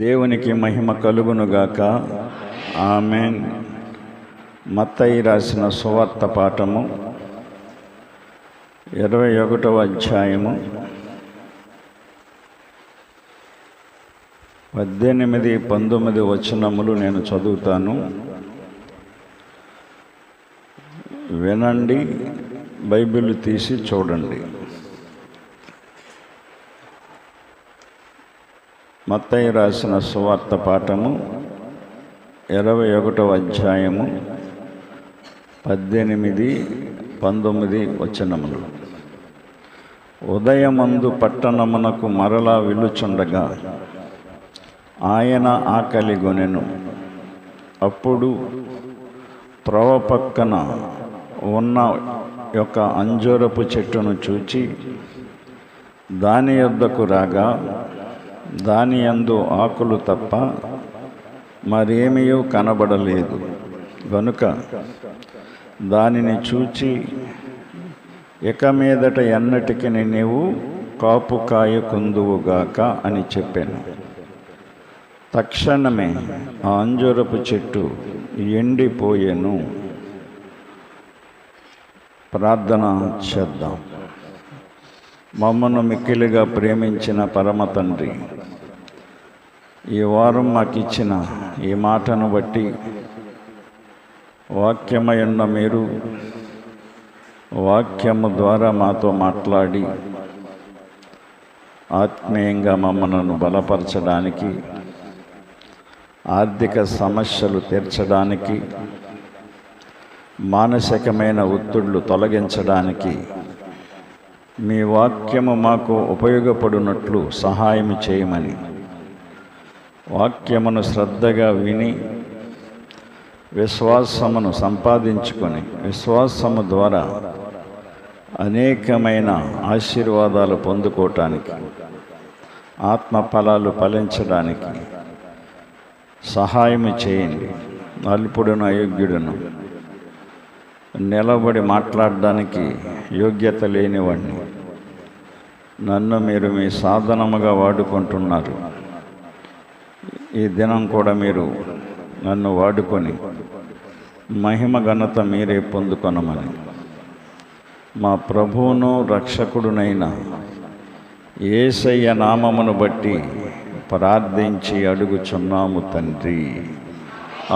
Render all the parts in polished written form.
దేవునికి మహిమ కలుగునుగాక. ఆమేన్. మత్తయి రాసిన సువార్త పాఠము 21వ అధ్యాయము 18, 19 వచనములు నేను చదువుతాను. వినండి, బైబిల్ తీసి చూడండి. మత్తయి రాసిన సువార్త పాఠము 21వ అధ్యాయము 18, 19 వచనములు. ఉదయమందు పట్టణమునకు మరలా వెళ్ళుచుండగా ఆయన ఆకలిగొనెను. అప్పుడు త్రోవ పక్కన ఉన్న యొక్క అంజూరపు చెట్టును చూచి దాని యొద్దకు రాగా దాని యందు ఆకులు తప్ప మరేమీ కనబడలేదు. గనుక దానిని చూచి ఇక మీదట ఎన్నటికి నీవు కాపు కాయకుందువుగాక అని చెప్పాను. తక్షణమే ఆ అంజూరపు చెట్టు ఎండిపోయెను. ప్రార్థన చేద్దాం. మమ్మను మిక్కిలిగా ప్రేమించిన పరమ తండ్రి, ఈ వారం మాకు ఇచ్చిన ఈ మాటను బట్టి వాక్యమయున్న మీరు వాక్యము ద్వారా మాతో మాట్లాడి ఆత్మీయంగా మమ్మలను బలపరచడానికి, ఆర్థిక సమస్యలు తీర్చడానికి, మానసికమైన ఒత్తిళ్లు తొలగించడానికి మీ వాక్యము మాకు ఉపయోగపడినట్లు సహాయం చేయమని, వాక్యమును శ్రద్ధగా విని విశ్వాసమును సంపాదించుకొని విశ్వాసము ద్వారా అనేకమైన ఆశీర్వాదాలు పొందుకోవటానికి, ఆత్మ ఫలాలు ఫలించడానికి సహాయం చేయండి. అల్పుడును అయోగ్యుడును, నిలబడి మాట్లాడడానికి యోగ్యత లేనివాడిని నన్ను మీరు మీ సాధనముగా వాడుకుంటున్నారు. ఈ దినం కూడా మీరు నన్ను వాడుకొని మహిమ ఘనత మీరే పొందుకొనమని మా ప్రభువును రక్షకుడునైన యేసయ్య నామమును బట్టి ప్రార్థించి అడుగుచున్నాము తండ్రి.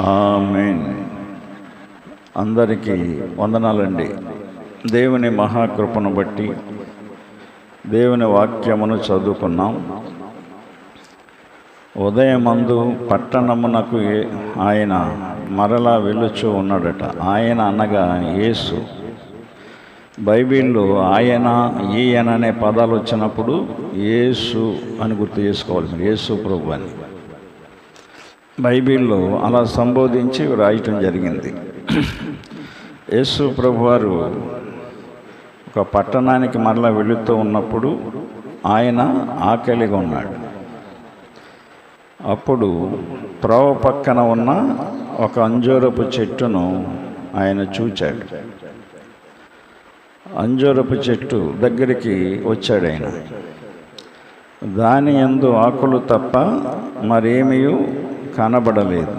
ఆమేన్. అందరికీ వందనాలండి. దేవుని మహాకృపను బట్టి దేవుని వాక్యమును చదువుకున్నాం. ఉదయమందు పట్టణమునకు ఆయన మరలా వెళ్ళుచూ ఉన్నాడట. ఆయన అనగా యేసు. బైబిల్లో ఆయన, ఈయన అనే పదాలు వచ్చినప్పుడు యేసు అని గుర్తు చేసుకోవాలి. యేసు ప్రభు అని బైబిల్లో అలా సంబోధించి రాయటం జరిగింది. యేసు ప్రభువారు ఒక పట్టణానికి మరలా వెళుతూ ఉన్నప్పుడు ఆయన ఆకలిగా ఉన్నాడు. అప్పుడు త్రోవ పక్కన ఉన్న ఒక అంజూరపు చెట్టును ఆయన చూచాడు. అంజూరపు చెట్టు దగ్గరికి వచ్చాడు ఆయన. దాని యందు ఆకులు తప్ప మరేమీ కనబడలేదు.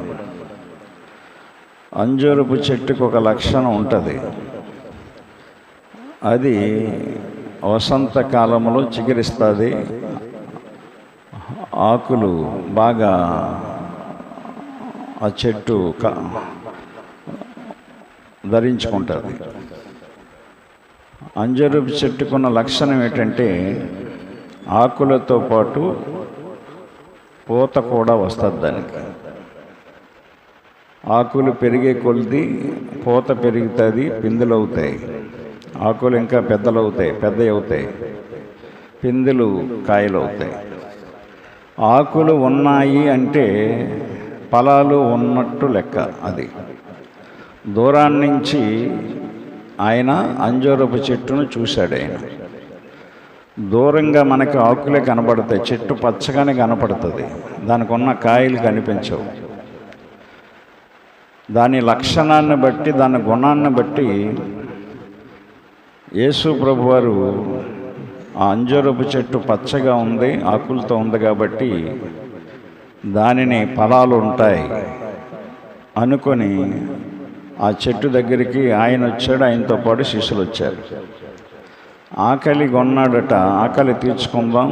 అంజూరపు చెట్టుకు ఒక లక్షణం ఉంటుంది. అది వసంతకాలంలో చిగురిస్తుంది. ఆకులు బాగా ఆ చెట్టు ధరించుకుంటుంది. అంజూరపు చెట్టుకున్న లక్షణం ఏంటంటే ఆకులతో పాటు పూత కూడా వస్తుంది. దానికి ఆకులు పెరిగే కొలిది పూత పెరుగుతుంది, పిందెలు అవుతాయి. ఆకులు ఇంకా పెద్దవి అవుతాయి, పిందెలు కాయలు అవుతాయి. ఆకులు ఉన్నాయి అంటే ఫలాలు ఉన్నట్టు లెక్క. అది దూరాన్నించి ఆయన అంజూరపు చెట్టును చూశాడు. ఆయన దూరంగా మనకు ఆకులే కనబడతాయి, చెట్టు పచ్చగానే కనపడుతుంది, దానికి ఉన్న కాయలు కనిపించవు. దాని లక్షణాన్ని బట్టి, దాని గుణాన్ని బట్టి యేసు ప్రభువారు ఆ అంజూరపు చెట్టు పచ్చగా ఉంది, ఆకులతో ఉంది కాబట్టి దానిని ఫలాలు ఉంటాయి అనుకొని ఆ చెట్టు దగ్గరికి ఆయన వచ్చాడు, ఆయనతో పాటు శిష్యులు వచ్చారు. ఆకలి కొన్నాడట, ఆకలి తీర్చుకుందాం,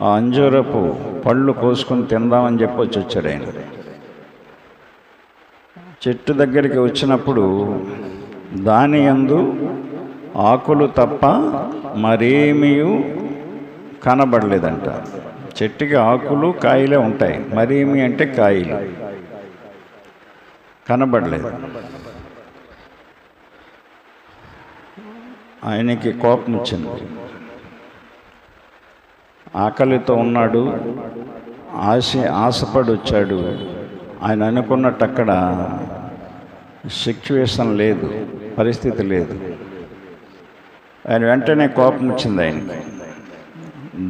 ఆ అంజూరపు పళ్ళు కోసుకొని తిందామని చెప్పి వచ్చాడు ఆయన. చెట్టు దగ్గరికి వచ్చినప్పుడు దాని యందు ఆకులు తప్ప మరేమీ కనబడలేదంట. చెట్టుకి ఆకులు కాయలే ఉంటాయి, మరేమి అంటే కాయలు కనబడలేదు. ఆయనకి కోపం వచ్చింది. ఆకలితో ఉన్నాడు, ఆశపడి వచ్చాడు. ఆయన అనుకున్నట్టు అక్కడ సిచ్యువేషన్ లేదు, పరిస్థితి లేదు. ఆయన వెంటనే కోపం వచ్చింది ఆయనకి.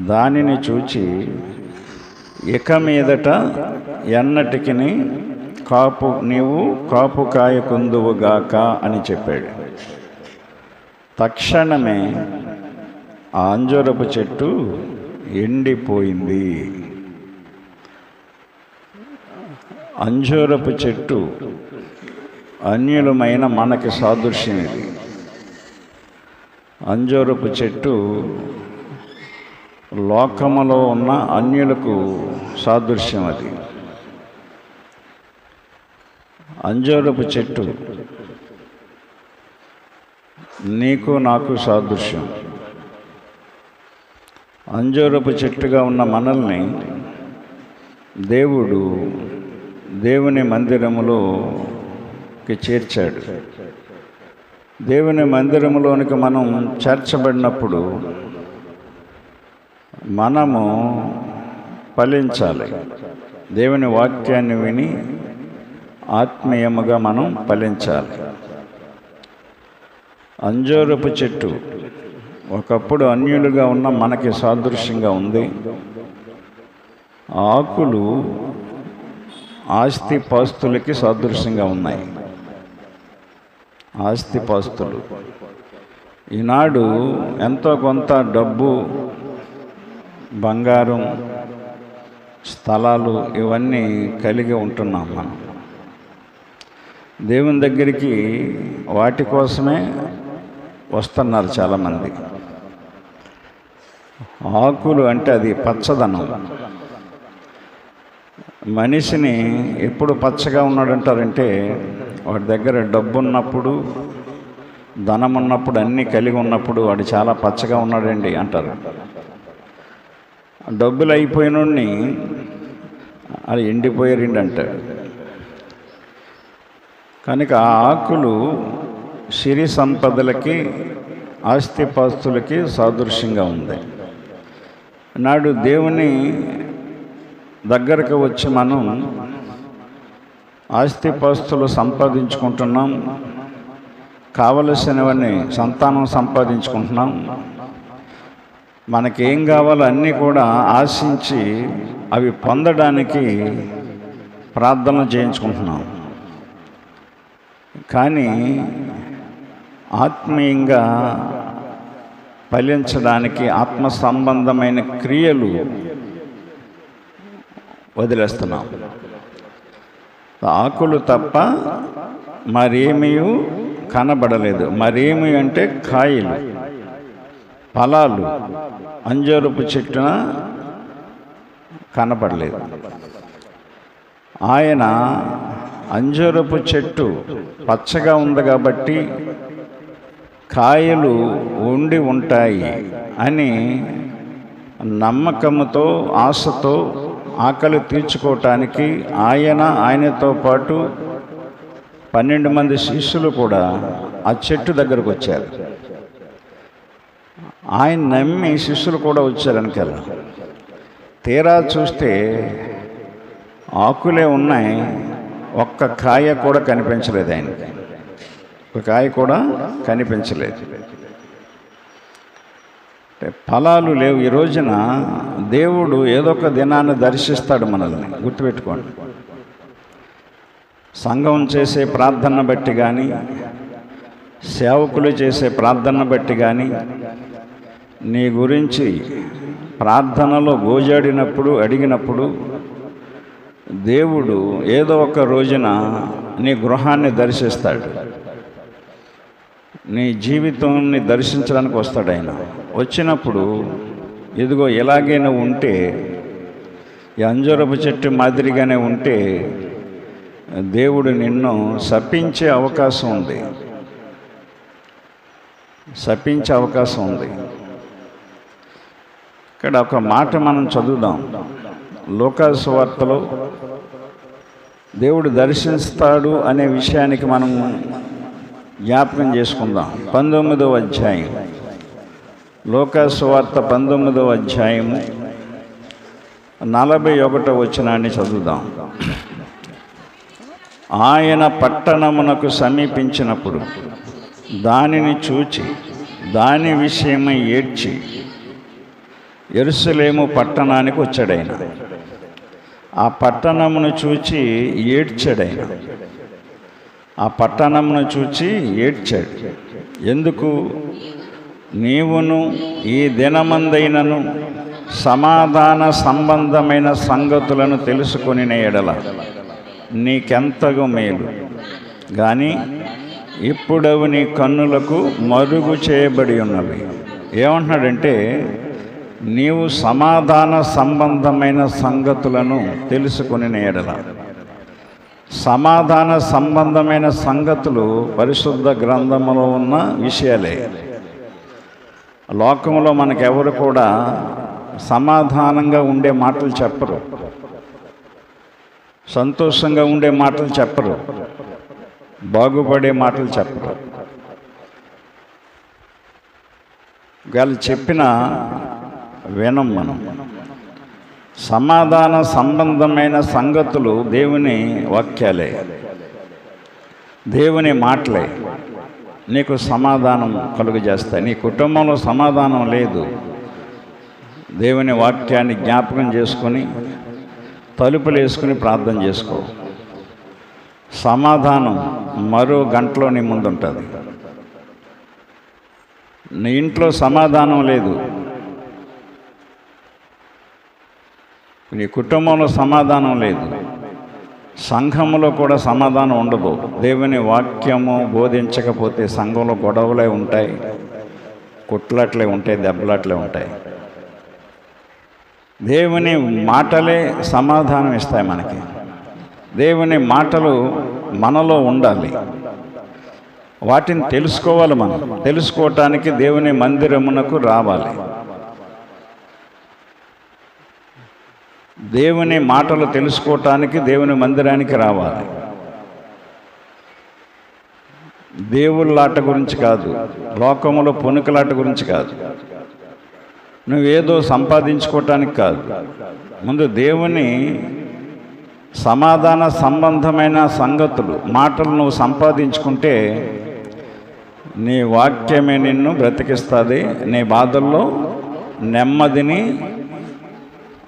దానిని చూచి ఇక మీదట ఎన్నటికి నీవు కాపు కాయకుందువుగాక అని చెప్పాడు. తక్షణమే ఆ అంజూరపు చెట్టు ఎండిపోయింది. అంజూరపు చెట్టు అన్యులమైన మనకి సాదృశ్యం ఇది. అంజూరపు చెట్టు లోకములో ఉన్న అన్యులకు సాదృశ్యం అది. అంజూరపు చెట్టు నీకు నాకు సాదృశ్యం. అంజూరపు చెట్టుగా ఉన్న మనల్ని దేవుడు దేవుని మందిరములోకి చేర్చాడు. దేవుని మందిరములోనికి మనం చేర్చబడినప్పుడు మనము ఫలించాలి. దేవుని వాక్యాన్ని విని ఆత్మీయముగా మనం ఫలించాలి. అంజూరపు చెట్టు ఒకప్పుడు అన్యులుగా ఉన్న మనకి సాదృశ్యంగా ఉంది. ఆకులు ఆస్తిపాస్తులకి సాదృశ్యంగా ఉన్నాయి. ఆస్తిపాస్తులు ఈనాడు ఎంతో కొంత డబ్బు, బంగారం, స్థలాలు ఇవన్నీ కలిగి ఉంటున్నాం మనం. దేవుని దగ్గరికి వాటి కోసమే వస్తున్నారు చాలామంది. ఆకులు అంటే అది పచ్చదనం. మనిషిని ఎప్పుడు పచ్చగా ఉన్నాడంటారంటే వాడి దగ్గర డబ్బు ఉన్నప్పుడు, ధనం ఉన్నప్పుడు, అన్నీ కలిగి ఉన్నప్పుడు వాడు చాలా పచ్చగా ఉన్నాడండి అంటారు. డబ్బులు అయిపోయినోడిని అది ఎండిపోయారండి అంటాడు. కనుక ఆ ఆకులు సిరి సంపదలకి, ఆస్తిపాస్తులకి సాదృశ్యంగా ఉంది. నాడు దేవుని దగ్గరకు వచ్చి మనం ఆస్తిపాస్తులు సంపాదించుకుంటున్నాం, కావలసినవన్నీ సంతానం సంపాదించుకుంటున్నాం. మనకేం కావాలో అన్నీ కూడా ఆశించి అవి పొందడానికి ప్రార్థనలు చేయించుకుంటున్నాం. కానీ ఆత్మీయంగా ఫలించడానికి ఆత్మ సంబంధమైన క్రియలు వదిలేస్తున్నాం. ఆకులు తప్ప మరేమీ కనబడలేదు. మరేమి అంటే కాయలు, ఫలాలు అంజూరపు చెట్టున కనబడలేదు. ఆయన అంజూరపు చెట్టు పచ్చగా ఉంది కాబట్టి కాయలు ఉండి ఉంటాయి అని నమ్మకంతో, ఆశతో ఆకలి తీర్చుకోవటానికి ఆయనతో పాటు 12 మంది శిష్యులు కూడా ఆ చెట్టు దగ్గరకు వచ్చారు. ఆయన నమ్మి శిష్యులు కూడా వచ్చారు వెనకాల. తీరా చూస్తే ఆకులే ఉన్నాయి, ఒక్క కాయ కూడా కనిపించలేదు. ఆయనకి ఒక కాయ కూడా కనిపించలేదు. ఫలాలు లేవు. ఈ రోజున దేవుడు ఏదో ఒక దినాన్ని దర్శిస్తాడు మనల్ని, గుర్తుపెట్టుకోండి. సంఘం చేసే ప్రార్థన బట్టి కానీ, సేవకులు చేసే ప్రార్థన బట్టి కానీ, నీ గురించి ప్రార్థనలో గోజాడినప్పుడు, అడిగినప్పుడు దేవుడు ఏదో ఒక రోజున నీ గృహాన్ని దర్శిస్తాడు, నీ జీవితాన్ని దర్శించడానికి వస్తాడు. ఆయన వచ్చినప్పుడు ఇదిగో ఇలాగే నువ్వు ఉంటే, ఈ అంజూరపు చెట్టు మాదిరిగానే ఉంటే దేవుడు నిన్ను శపించే అవకాశం ఉంది, శపించే అవకాశం ఉంది. ఇక్కడ ఒక మాట మనం చదువుదాం. లూకా సువార్తలో దేవుడు దర్శిస్తాడు అనే విషయానికి మనం జ్ఞాపకం చేసుకుందాం. 19వ అధ్యాయం, లూకా సువార్త 19వ అధ్యాయము 41వ వచనాన్ని చదువుదాం. ఆయన పట్టణమునకు సమీపించినప్పుడు దానిని చూచి దాని విషయమై ఏడ్చి యెరూషలేము పట్టణానికి వచ్చాడైన. ఆ పట్టణమును చూచి ఏడ్చాడైన. ఆ పట్టణమును చూచి ఏడ్చాడు. ఎందుకు? నీవును ఈ దినమందైనను సమాధాన సంబంధమైన సంగతులను తెలుసుకొని ఎడల నీకెంతగా మేలు, కానీ ఇప్పుడవి నీ కన్నులకు మరుగు చేయబడి ఉన్నవి. ఏమంటున్నాడంటే, నీవు సమాధాన సంబంధమైన సంగతులను తెలుసుకొని ఎడల. సమాధాన సంబంధమైన సంగతులు పరిశుద్ధ గ్రంథములో ఉన్న విషయాలే. లోకంలో మనకెవరు కూడా సమాధానంగా ఉండే మాటలు చెప్పరు, సంతోషంగా ఉండే మాటలు చెప్పరు, బాగుపడే మాటలు చెప్పరు. వాళ్ళు చెప్పిన వినం మనం. సమాధాన సంబంధమైన సంగతులు దేవుని వాక్యాలే, దేవుని మాటలే నీకు సమాధానం కలుగజేస్తాయి. నీ కుటుంబంలో సమాధానం లేదు, దేవుని వాక్యాన్ని జ్ఞాపకం చేసుకొని తలుపులు వేసుకుని ప్రార్థన చేసుకో. సమాధానం మరో గంటలో నీ ముందుంటుంది. నీ ఇంట్లో సమాధానం లేదు, నీ కుటుంబంలో సమాధానం లేదు, సంఘంలో కూడా సమాధానం ఉండదు. దేవుని వాక్యము బోధించకపోతే సంఘంలో గొడవలే ఉంటాయి, కుట్లాట్లే ఉంటాయి, దెబ్బలాట్లే ఉంటాయి. దేవుని మాటలే సమాధానం ఇస్తాయి మనకి. దేవుని మాటలు మనలో ఉండాలి, వాటిని తెలుసుకోవాలి. మనం తెలుసుకోవటానికి దేవుని మందిరమునకు రావాలి. దేవుని మాటలు తెలుసుకోవటానికి దేవుని మందిరానికి రావాలి. దేవుళ్ళాట గురించి కాదు, లోకములో పొనుకలాట గురించి కాదు, నువ్వేదో సంపాదించుకోవటానికి కాదు. ముందు దేవుని సమాధాన సంబంధమైన సంగతులు, మాటలు నువ్వు సంపాదించుకుంటే నీ వాక్యమే నిన్ను బ్రతికిస్తుంది, నీ బాధల్లో నెమ్మదిని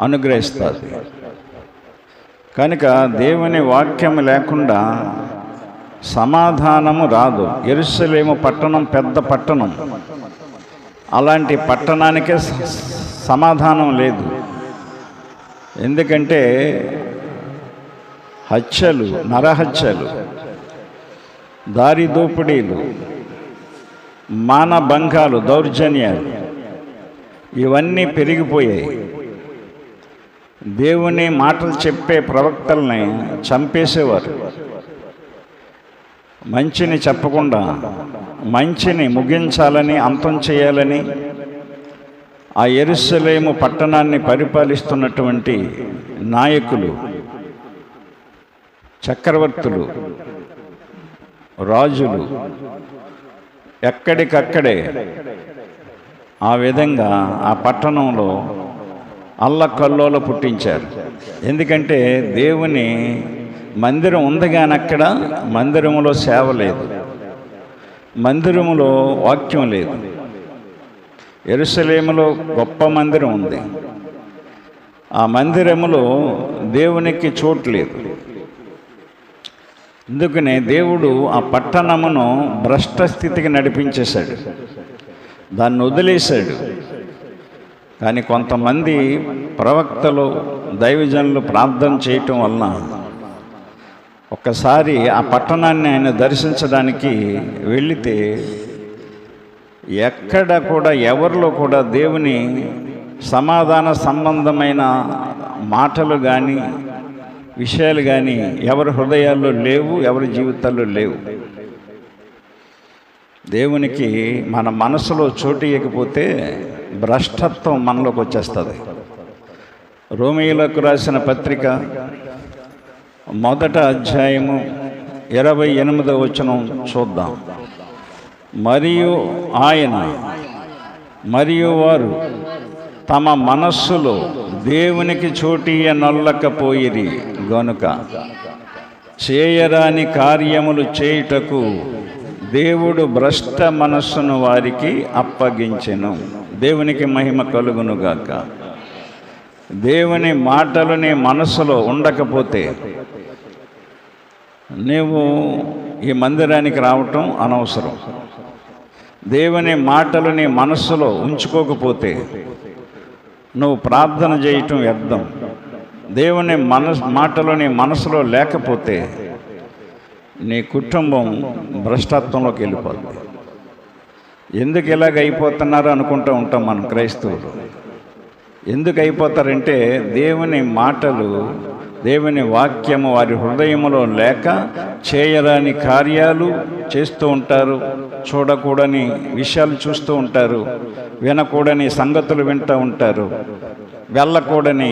అనుగ్రహిస్తుంది. కనుక దేవుని వాక్యం లేకుండా సమాధానము రాదు. యెరూషలేము పట్టణం పెద్ద పట్టణం, అలాంటి పట్టణానికే సమాధానం లేదు. ఎందుకంటే హత్యలు, నరహత్యలు, దారి దోపిడీలు, మానభంగాలు, దౌర్జన్యాలు ఇవన్నీ పెరిగిపోయాయి. దేవుని మాటలు చెప్పే ప్రవక్తల్ని చంపేసేవారు. మంచిని చెప్పకుండా మంచిని ముగించాలని, అంతం చేయాలని ఆ యెరూషలేము పట్టణాన్ని పరిపాలిస్తున్నటువంటి నాయకులు, చక్రవర్తులు, రాజులు ఎక్కడికక్కడే ఆ విధంగా ఆ పట్టణంలో అల్లకల్లోల పుట్టించారు. ఎందుకంటే దేవుని మందిరం ఉంది కానీ అక్కడ మందిరములో సేవ లేదు, మందిరములో వాక్యం లేదు. యెరూషలేములో గొప్ప మందిరం ఉంది, ఆ మందిరములో దేవునికి చోటు లేదు. అందుకనే దేవుడు ఆ పట్టణమును భ్రష్ట స్థితికి నడిపించేశాడు, దాన్ని వదిలేశాడు. కానీ కొంతమంది ప్రవక్తలు దైవజనులు ప్రార్థన చేయటం వలన ఒక్కసారి ఆ పట్టణాన్ని ఆయన దర్శించడానికి వెళితే ఎక్కడ కూడా ఎవరిలో కూడా దేవుని సమాధాన సంబంధమైన మాటలు కానీ విషయాలు కానీ ఎవరి హృదయాల్లో లేవు, ఎవరి జీవితాల్లో లేవు. దేవునికి మన మనసులో చోటు ఇవ్వకపోతే భ్రష్టత్వం మనలోకి వచ్చేస్తుంది. రోమీయులకు రాసిన పత్రిక 1వ అధ్యాయము 28వ వచనం చూద్దాం. మరియు వారు తమ మనస్సులో దేవునికి చోటియనొల్లకపోయిరి గనుక చేయరాని కార్యములు చేయుటకు దేవుడు భ్రష్ట మనస్సును వారికి అప్పగించెను. దేవునికి మహిమ కలుగునుగాక. దేవుని మాటలు నీ మనసులో ఉండకపోతే నీవు ఈ మందిరానికి రావటం అనవసరం. దేవుని మాటలు నీ మనస్సులో ఉంచుకోకపోతే నువ్వు ప్రార్థన చేయటం వ్యర్థం. దేవుని మాటలు నీ మనసులో లేకపోతే నీ కుటుంబం భ్రష్టత్వంలోకి వెళ్ళిపోతుంది. ఎందుకు ఇలాగ అయిపోతున్నారు అనుకుంటూ ఉంటాం మనం క్రైస్తవులు. ఎందుకు అయిపోతారంటే దేవుని మాటలు, దేవుని వాక్యము వారి హృదయములో లేక చేయరాని కార్యాలు చేస్తూ ఉంటారు, చూడకూడని విషయాలు చూస్తూ ఉంటారు, వినకూడని సంగతులు వింటూ ఉంటారు, వెళ్ళకూడని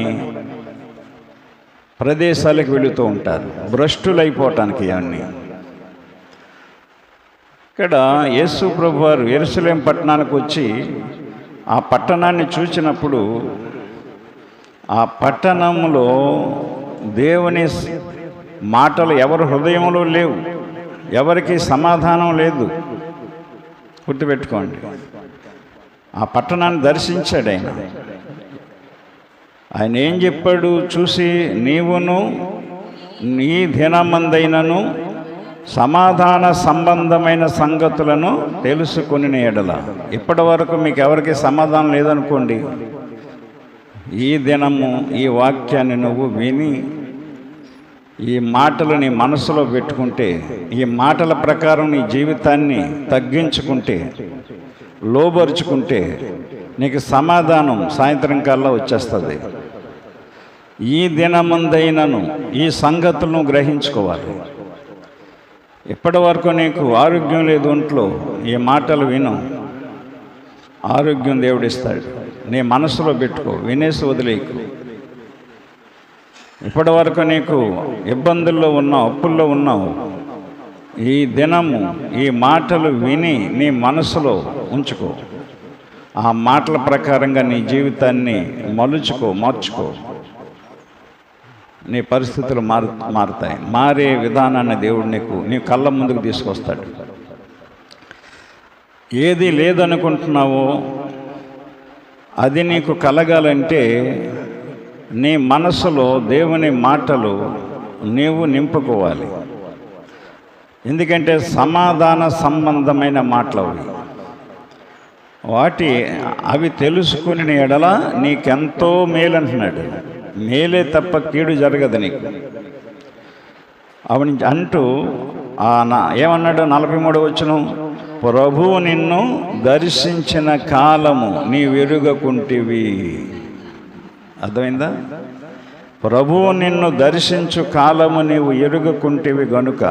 ప్రదేశాలకు వెళుతూ ఉంటారు. భ్రష్టులైపోవటానికి ఇవన్నీ. ఇక్కడ యేసు ప్రభు వారు యెరూషలేము పట్టణానికి వచ్చి ఆ పట్టణాన్ని చూసినప్పుడు ఆ పట్టణంలో దేవుని మాటలు ఎవరి హృదయంలో లేవు, ఎవరికి సమాధానం లేదు. గుర్తుపెట్టుకోండి. ఆ పట్టణాన్ని దర్శించాడు ఆయన. ఆయన ఏం చెప్పాడు? చూసి నీవును నీ దినమందైనను సమాధాన సంబంధమైన సంగతులను తెలుసుకుని ఎడల. ఇప్పటి వరకు మీకు ఎవరికి సమాధానం లేదనుకోండి, ఈ దినము ఈ వాక్యాన్ని నువ్వు విని ఈ మాటలు నీ మనసులో పెట్టుకుంటే, ఈ మాటల ప్రకారం నీ జీవితాన్ని తగ్గించుకుంటే, లోబరుచుకుంటే నీకు సమాధానం సాయంత్రం కల్లా వచ్చేస్తుంది. ఈ దినమందైనను ఈ సంగతులను గ్రహించుకోవాలి. ఇప్పటి వరకు నీకు ఆరోగ్యం లేదు ఒంట్లో, ఈ మాటలు విను, ఆరోగ్యం దేవుడిస్తాడు. నీ మనసులో పెట్టుకో, వినేసి వదిలేకు. ఇప్పటి వరకు నీకు ఇబ్బందుల్లో ఉన్నావు, అప్పుల్లో ఉన్నావు, ఈ దినము ఈ మాటలు విని నీ మనసులో ఉంచుకో. ఆ మాటల ప్రకారంగా నీ జీవితాన్ని మార్చుకో. నీ పరిస్థితులు మారుతాయి. మారే విధానాన్ని దేవుడు నీ కళ్ళ ముందుకు తీసుకొస్తాడు. ఏది లేదనుకుంటున్నావో అది నీకు కలగాలంటే నీ మనసులో దేవుని మాటలు నీవు నింపుకోవాలి. ఎందుకంటే సమాధాన సంబంధమైన మాటలు అవి తెలుసుకుని ఎడల నీకెంతో మేలు అంటున్నాడు. మేలే తప్ప కీడు జరగదు నీకు. అవని అంటూ ఏమన్నాడు? 43వ వచనం, ప్రభువు నిన్ను దర్శించిన కాలము నీ వెరుగకుంటివి. అర్థమైందా? ప్రభువు నిన్ను దర్శించు కాలము నీవు ఎరుగకుంటివి గనుక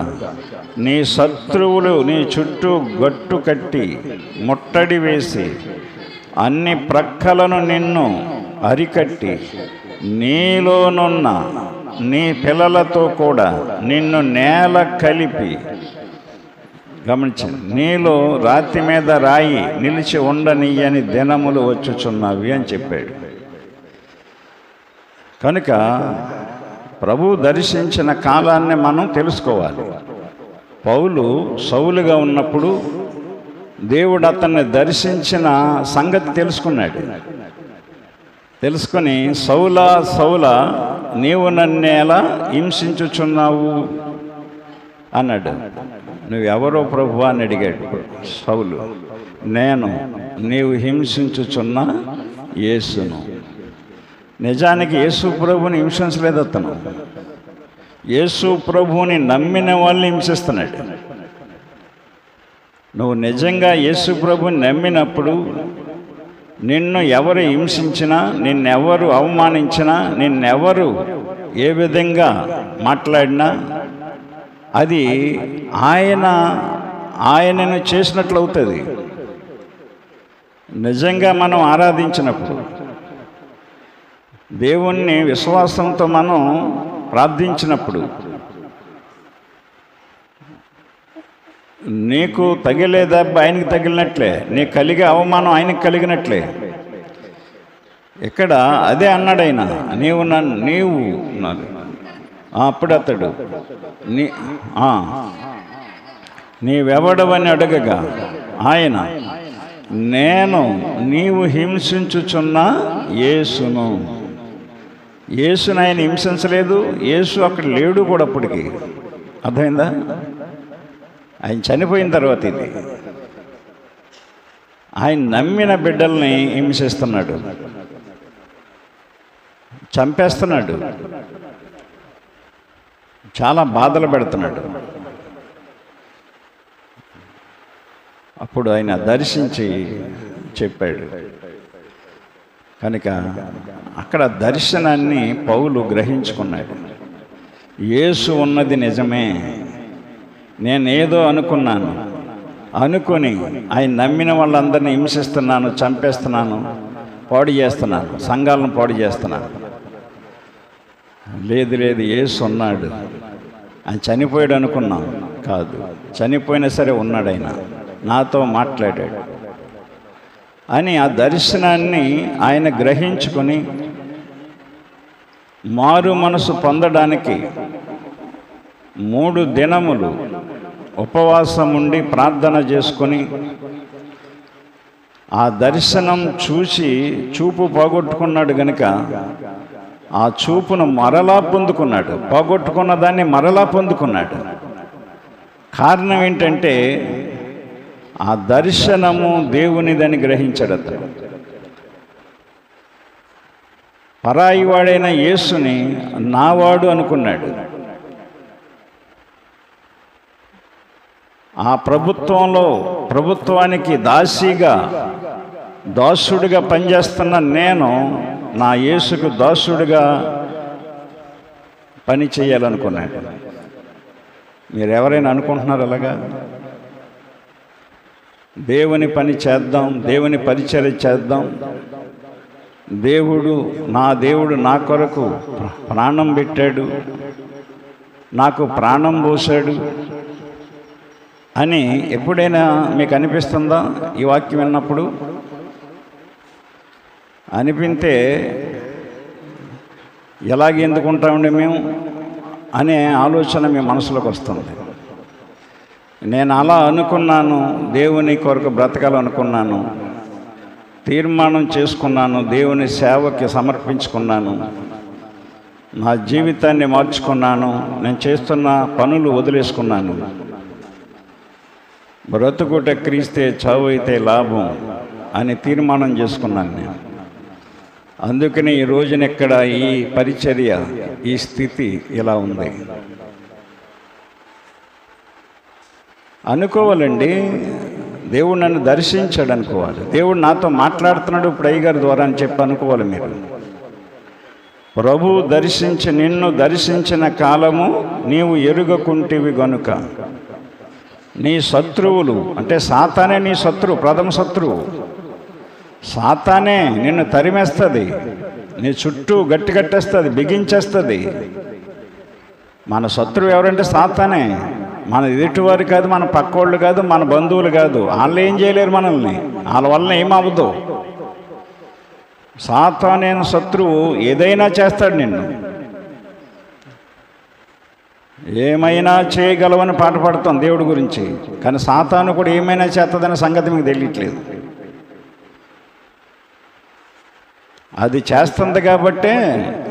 నీ శత్రువులు నీ చుట్టూ గట్టు కట్టి ముట్టడి వేసి అన్ని ప్రక్కలను నిన్ను అరికట్టి నీలోనున్న నీ పిల్లలతో కూడా నిన్ను నేల కలిపి, గమనించండి, నీలో రాతి మీద రాయి నిలిచి ఉండనీయని దినములు వచ్చుచున్నవి అని చెప్పాడు. కనుక ప్రభు దర్శించిన కాలాన్ని మనం తెలుసుకోవాలి. పౌలు సౌలుగా ఉన్నప్పుడు దేవుడు అతన్ని దర్శించిన సంగతి తెలుసుకున్నాడు. తెలుసుకొని సౌలా నీవు నన్నేలా హింసించుచున్నావు అన్నాడు. నువ్వెవరో ప్రభు అని అడిగాడు సౌలు. నీవు హింసించుచున్న యేసును. నిజానికి యేసు ప్రభువుని హింసించలేదు అతను. యేసు ప్రభువుని నమ్మిన వాళ్ళని హింసిస్తున్నాడు. నువ్వు నిజంగా యేసు ప్రభువుని నమ్మినప్పుడు నిన్ను ఎవరు హింసించినా, నిన్నెవరు అవమానించినా, నిన్నెవరు ఏ విధంగా మాట్లాడినా అది ఆయనను చేసినట్లు అవుతుంది. నిజంగా మనం ఆరాధించినప్పుడు, దేవుణ్ణి విశ్వాసంతో మనం ప్రార్థించినప్పుడు, నీకు తగిలే దెబ్బ ఆయనకి తగిలినట్లే, నీకు కలిగే అవమానం ఆయనకి కలిగినట్లే. ఇక్కడ అదే అన్నాడు ఆయన, నీవు అప్పుడు అతడు నీవెవడవని అడగగా ఆయన, నీవు హింసించుచున్న యేసును. యేసును ఆయన హింసించలేదు. యేసు అక్కడ లేడు కూడా అప్పటికి. అర్థమైందా? ఆయన చనిపోయిన తర్వాత ఇది ఆయన నమ్మిన బిడ్డల్ని హింసిస్తున్నాడు, చంపేస్తున్నాడు, చాలా బాధలు పెడుతున్నాడు. అప్పుడు ఆయన దర్శించి చెప్పాడు. కనుక అక్కడ దర్శనాన్ని పౌలు గ్రహించుకున్నాడు. యేసు ఉన్నది నిజమే, నేనేదో అనుకొని ఆయన నమ్మిన వాళ్ళందరినీ హింసిస్తున్నాను, చంపేస్తున్నాను, పాడు చేస్తున్నాను, సంఘాలను పాడు చేస్తున్నాను. లేదు యేసు ఉన్నాడు. ఆయన చనిపోయాడు అనుకున్నాం, కాదు, చనిపోయినా సరే ఉన్నాడు, ఆయన నాతో మాట్లాడాడు అని ఆ దర్శనాన్ని ఆయన గ్రహించుకొని మారు మనసు పొందడానికి 3 దినములు ఉపవాసం ఉండి ప్రార్థన చేసుకొని ఆ దర్శనం చూసి చూపు పోగొట్టుకున్నాడు గనుక ఆ చూపును మరలా పొందుకున్నాడు. పోగొట్టుకున్న దాన్ని మరలా పొందుకున్నాడు. కారణం ఏంటంటే ఆ దర్శనము దేవునిదని గ్రహించాడు అతను. పరాయి వాడైన యేసుని నావాడు అనుకున్నాడు. ఆ ప్రభుత్వానికి దాసుడిగా పనిచేస్తున్న నేను నా యేసుకు దాసుడిగా పని చేయాలనుకున్నాడు. మీరు ఎవరైనా అనుకుంటున్నారు అలాగా? దేవుని పని చేద్దాం, దేవుని పరిచర్య చేద్దాం, దేవుడు నా కొరకు ప్రాణం పెట్టాడు, నాకు ప్రాణం పోసాడు అని ఎప్పుడైనా మీకు అనిపిస్తుందా? ఈ వాక్యం విన్నప్పుడు అనిపిస్తే ఎందుకు ఉంటామండి మేము అనే ఆలోచన మీ మనసులోకి వస్తుంది. నేను అలా అనుకున్నాను, దేవుని కొరకు బ్రతకాలనుకున్నాను, తీర్మానం చేసుకున్నాను, దేవుని సేవకి సమర్పించుకున్నాను, నా జీవితాన్ని మార్చుకున్నాను, నేను చేస్తున్న పనులు వదిలేసుకున్నాను, బ్రతుకుట క్రీస్తే చావు అయితే లాభం అని తీర్మానం చేసుకున్నాను నేను. అందుకని ఈ రోజున ఇక్కడ ఈ పరిచర్య, ఈ స్థితి ఇలా ఉంది. అనుకోవాలండి, దేవుడు నన్ను దర్శించాడు అనుకోవాలి, దేవుడు నాతో మాట్లాడుతున్నాడు ఇప్పుడు అయ్యగారి ద్వారా అని చెప్పి అనుకోవాలి. మీరు ప్రభువు నిన్ను దర్శించిన కాలము నీవు ఎరుగకుంటివి గనుక నీ శత్రువులు, అంటే సాతానే నీ శత్రువు, ప్రథమ శత్రువు. సాతానే నిన్ను తరిమేస్తుంది, నీ చుట్టూ గట్టిగట్టేస్తుంది, బిగించేస్తుంది. మన శత్రువు ఎవరంటే సాతానే. మన ఎదుటివారు కాదు, మన పక్కోళ్ళు కాదు, మన బంధువులు కాదు. వాళ్ళు ఏం చేయలేరు మనల్ని, వాళ్ళ వలన ఏమవ్వదు. సాతానే శత్రువు ఏదైనా చేస్తాడు నిన్ను. ఏమైనా చేయగలవని పాట పాడుతాం దేవుడి గురించి, కానీ సాతాను కూడా ఏమైనా చేస్తుందనే సంగతి మీకు తెలియట్లేదు. అది చేస్తుంది కాబట్టే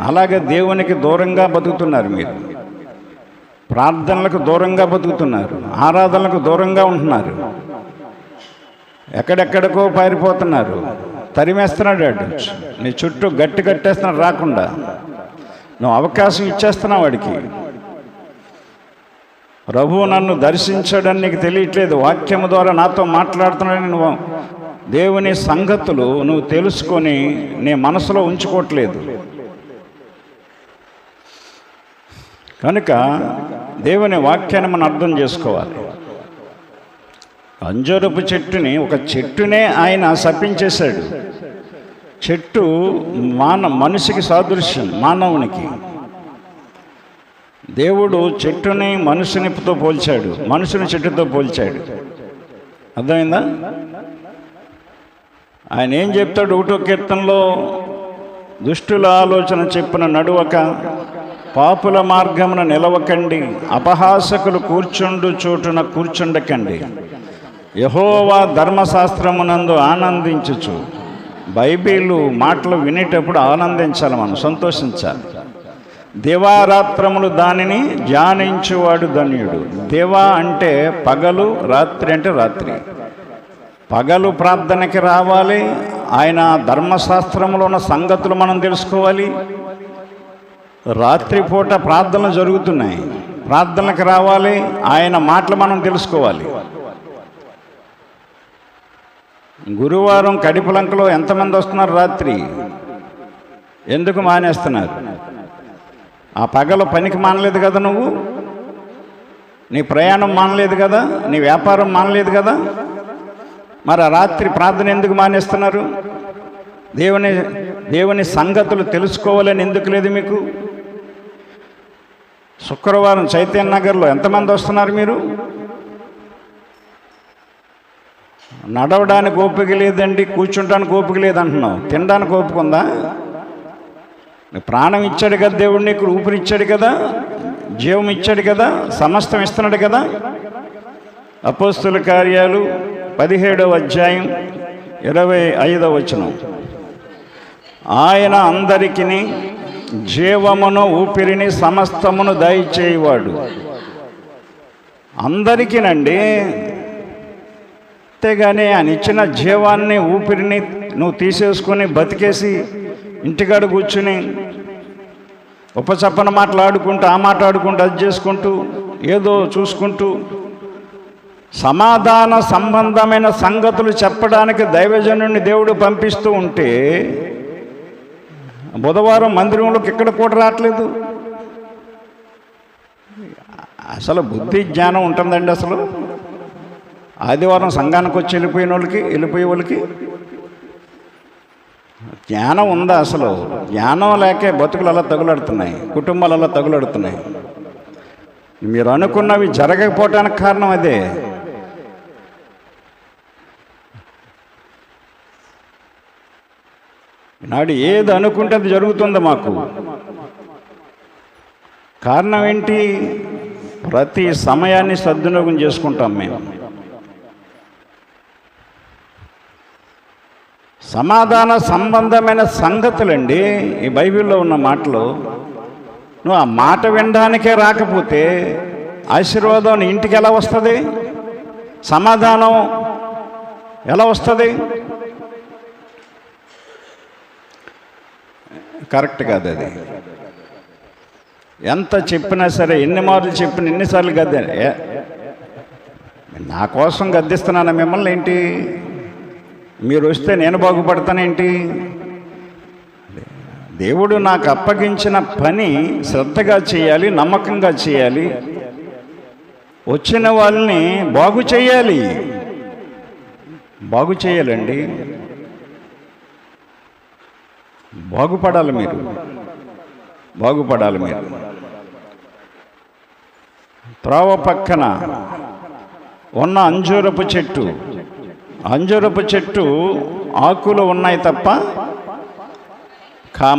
అలాగే దేవునికి దూరంగా బతుకుతున్నారు. మీరు ప్రార్థనలకు దూరంగా బతుకుతున్నారు, ఆరాధనలకు దూరంగా ఉంటున్నారు, ఎక్కడెక్కడికో పారిపోతున్నారు. తరిమేస్తున్నాడు వాడు, నీ చుట్టూ గట్టి కట్టేస్తున్నాడు రాకుండా. నువ్వు అవకాశం ఇచ్చేస్తున్నావు వాడికి. ప్రభువు నన్ను దర్శించాడని నీకు తెలియట్లేదు, వాక్యము ద్వారా నాతో మాట్లాడుతున్నాడని నువ్వు దేవుని సంగతులు నువ్వు తెలుసుకొని నీ మనసులో ఉంచుకోవట్లేదు. కనుక దేవుని వాక్యాన్ని మనం అర్థం చేసుకోవాలి. అంజూరపు చెట్టుని, ఒక చెట్టునే ఆయన శపించేశాడు. చెట్టు మనిషికి సాదృశ్యం, మానవునికి. దేవుడు చెట్టుని మనుషునితో పోల్చాడు, మనుషుని చెట్టుతో పోల్చాడు. అర్థమైందా? ఆయన ఏం చెప్తాడు 1వ కీర్తనలో, దుష్టుల ఆలోచన చెప్పున నడువక, పాపుల మార్గమున నిలవకండి, అపహాసకులు కూర్చుండు చోటున కూర్చుండకండి, యెహోవా ధర్మశాస్త్రమునందు ఆనందించుచు. బైబిలు మాటలు వినేటప్పుడు ఆనందించాలి, మనం సంతోషించాలి. దివారాత్రములు దానిని ధ్యానించువాడు ధన్యుడు. దివా అంటే పగలు, రాత్రి అంటే రాత్రి. పగలు ప్రార్థనకి రావాలి, ఆయన ధర్మశాస్త్రంలో ఉన్న సంగతులు మనం తెలుసుకోవాలి. రాత్రిపూట ప్రార్థనలు జరుగుతున్నాయి, ప్రార్థనలకు రావాలి, ఆయన మాటలు మనం తెలుసుకోవాలి. గురువారం కడిపలంకలో ఎంతమంది వస్తున్నారు రాత్రి? ఎందుకు మానేస్తున్నారు? ఆ పగలు పనికి మానలేదు కదా, నువ్వు నీ ప్రయాణం మానలేదు కదా, నీ వ్యాపారం మానలేదు కదా, మరి ఆ రాత్రి ప్రార్థన ఎందుకు మానేస్తున్నారు? దేవుని సంగతులు తెలుసుకోవాలని ఎందుకు లేదు మీకు? శుక్రవారం చైతన్య నగర్లో ఎంతమంది వస్తున్నారు మీరు? నడవడానికి ఓపిక లేదండి, కూర్చుంటానికి ఓపిక లేదంటున్నావు, తినడానికి ఓపిక ఉందా? ప్రాణం ఇచ్చాడు కదా దేవుడు, నీకు ఊపిరిచ్చాడు కదా, జీవం ఇచ్చాడు కదా, సమస్తం ఇస్తున్నాడు కదా. అపోస్తుల కార్యాలు 17వ అధ్యాయం 25వ వచనం, ఆయన అందరికీ జీవమును ఊపిరిని సమస్తమును దయచేయవాడు. అందరికీనండి. అంతేగాని ఆయన ఇచ్చిన జీవాన్ని, ఊపిరిని నువ్వు తీసేసుకొని బతికేసి ఇంటికాడ కూర్చుని ఉపచప్పన మాట్లాడుకుంటూ, ఆ మాట్లాడుకుంటూ, అది చేసుకుంటూ, ఏదో చూసుకుంటూ, సమాధాన సంబంధమైన సంగతులు చెప్పడానికి దైవజనుడిని దేవుడు పంపిస్తూ ఉంటే బుధవారం మందిరంలోకి ఇక్కడ కూడా రావట్లేదు. అసలు బుద్ధి జ్ఞానం ఉంటుందండి? అసలు ఆదివారం సంఘానికి వచ్చి వెళ్ళిపోయే వాళ్ళకి జ్ఞానం ఉందా? అసలు జ్ఞానం లేకే బతుకులు అలా తగులాడుతున్నాయి, కుటుంబాలు అలా తగులాడుతున్నాయి. మీరు అనుకున్నవి జరగకపోవటానికి కారణం అదే. నాడు ఏది అనుకుంటే అది జరుగుతుందో మాకు. కారణం ఏంటి? ప్రతి సమయాన్ని సద్వినియోగం చేసుకుంటాం మేము. సమాధాన సంబంధమైన సంగతులండి ఈ బైబిల్లో ఉన్న మాటలు. నువ్వు ఆ మాట వినడానికే రాకపోతే ఆశీర్వాదం నీ ఇంటికి ఎలా వస్తుంది? సమాధానం ఎలా వస్తుంది? కరెక్ట్ కాదు అది. ఎంత చెప్పినా సరే, ఎన్ని మార్లు చెప్పిన ఎన్నిసార్లు గద్దె, నా కోసం గద్దిస్తున్నాను మిమ్మల్ని ఏంటి? మీరు వస్తే నేను బాగుపడతానేంటి? దేవుడు నాకు అప్పగించిన పని శ్రద్ధగా చేయాలి, నమ్మకంగా చేయాలి, వచ్చిన వాళ్ళని బాగు చేయాలండి. బాగుపడాలి మీరు. త్రోవ పక్కన ఉన్న అంజూరపు చెట్టు ఆకులు ఉన్నాయి తప్ప